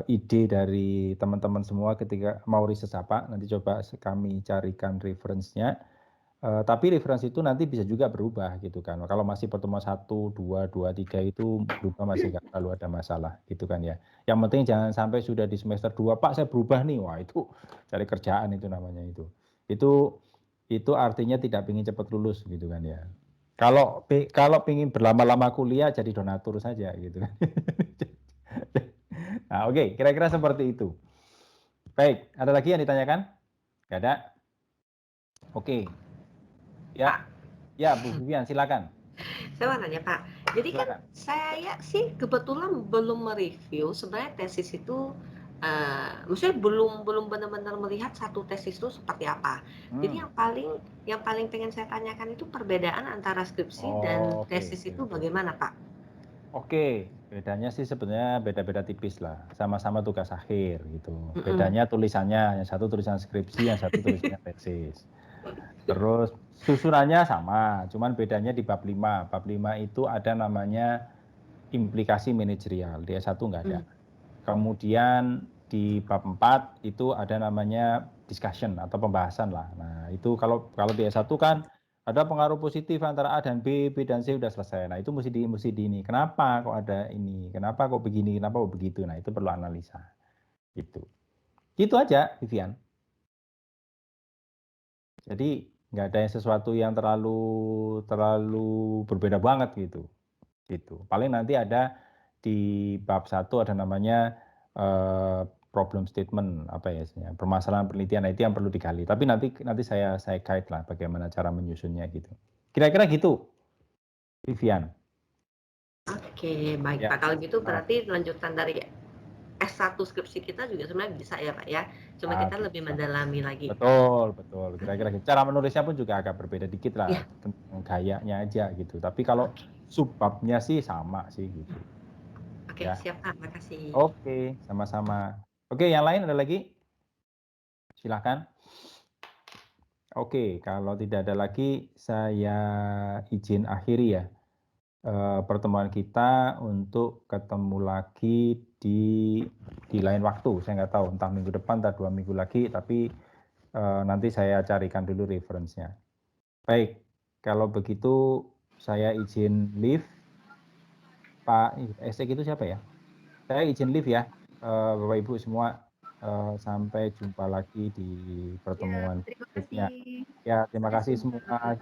ide dari teman-teman semua ketika mau riset apa, nanti coba kami carikan reference-nya. Tapi referensi itu nanti bisa juga berubah gitu kan. Kalau masih pertemuan 1, 2, 3 itu berubah masih nggak terlalu ada masalah gitu kan ya. Yang penting jangan sampai sudah di semester 2, Pak saya berubah nih. Wah itu cari kerjaan itu namanya itu. Itu artinya tidak ingin cepat lulus gitu kan ya. Kalau ingin berlama-lama kuliah jadi donatur saja gitu kan. Nah oke, kira-kira seperti itu. Baik, ada lagi yang ditanyakan? Nggak ada? Oke. Ya, Bu Vivian, silakan. Saya mau nanya Pak, jadi kan saya sih kebetulan belum mereview sebenarnya tesis itu, maksudnya belum benar-benar melihat satu tesis itu seperti apa. Jadi yang paling pengen saya tanyakan itu perbedaan antara skripsi dan tesis itu bagaimana Pak? Oke, bedanya sih sebenarnya beda-beda tipis lah, sama-sama tugas akhir gitu. Bedanya tulisannya, yang satu tulisan skripsi, yang satu tulisannya tesis. Terus susunannya sama, cuman bedanya di bab 5. Bab 5 itu ada namanya implikasi manajerial, di S1 nggak ada. Kemudian di bab 4 itu ada namanya discussion atau pembahasan lah. Nah itu kalau di S1 kan ada pengaruh positif antara A dan B, B dan C udah selesai. Nah itu mesti di ini. Kenapa kok ada ini? Kenapa kok begini? Kenapa kok begitu? Nah itu perlu analisa. Gitu aja, Vivian. Jadi nggak ada yang sesuatu yang terlalu berbeda banget gitu. Paling nanti ada di bab 1 ada namanya problem statement permasalahan penelitian, itu yang perlu digali. Tapi nanti saya guide lah bagaimana cara menyusunnya gitu. Kira-kira gitu, Vivian. Oke, baik Pak. Kalau gitu berarti lanjutan dari S1 skripsi kita juga sebenarnya bisa ya Pak ya. Cuma kita lebih mendalami lagi. Betul. Kira-kira gitu. Cara menulisnya pun juga agak berbeda dikit lah, tentang gayanya aja gitu. Tapi kalau subbabnya sih sama sih gitu. Oke, siap Pak. Makasih. Oke, sama-sama. Oke, yang lain ada lagi? Silahkan. Oke, kalau tidak ada lagi, saya izin akhiri ya pertemuan kita untuk ketemu lagi di lain waktu. Saya nggak tahu, entah minggu depan, entah 2 minggu lagi, tapi nanti saya carikan dulu referensinya. Baik, kalau begitu saya izin leave. Pak Esek itu siapa ya? Saya izin leave ya, Bapak Ibu semua. Sampai jumpa lagi di pertemuan berikutnya. Ya, terima kasih semua.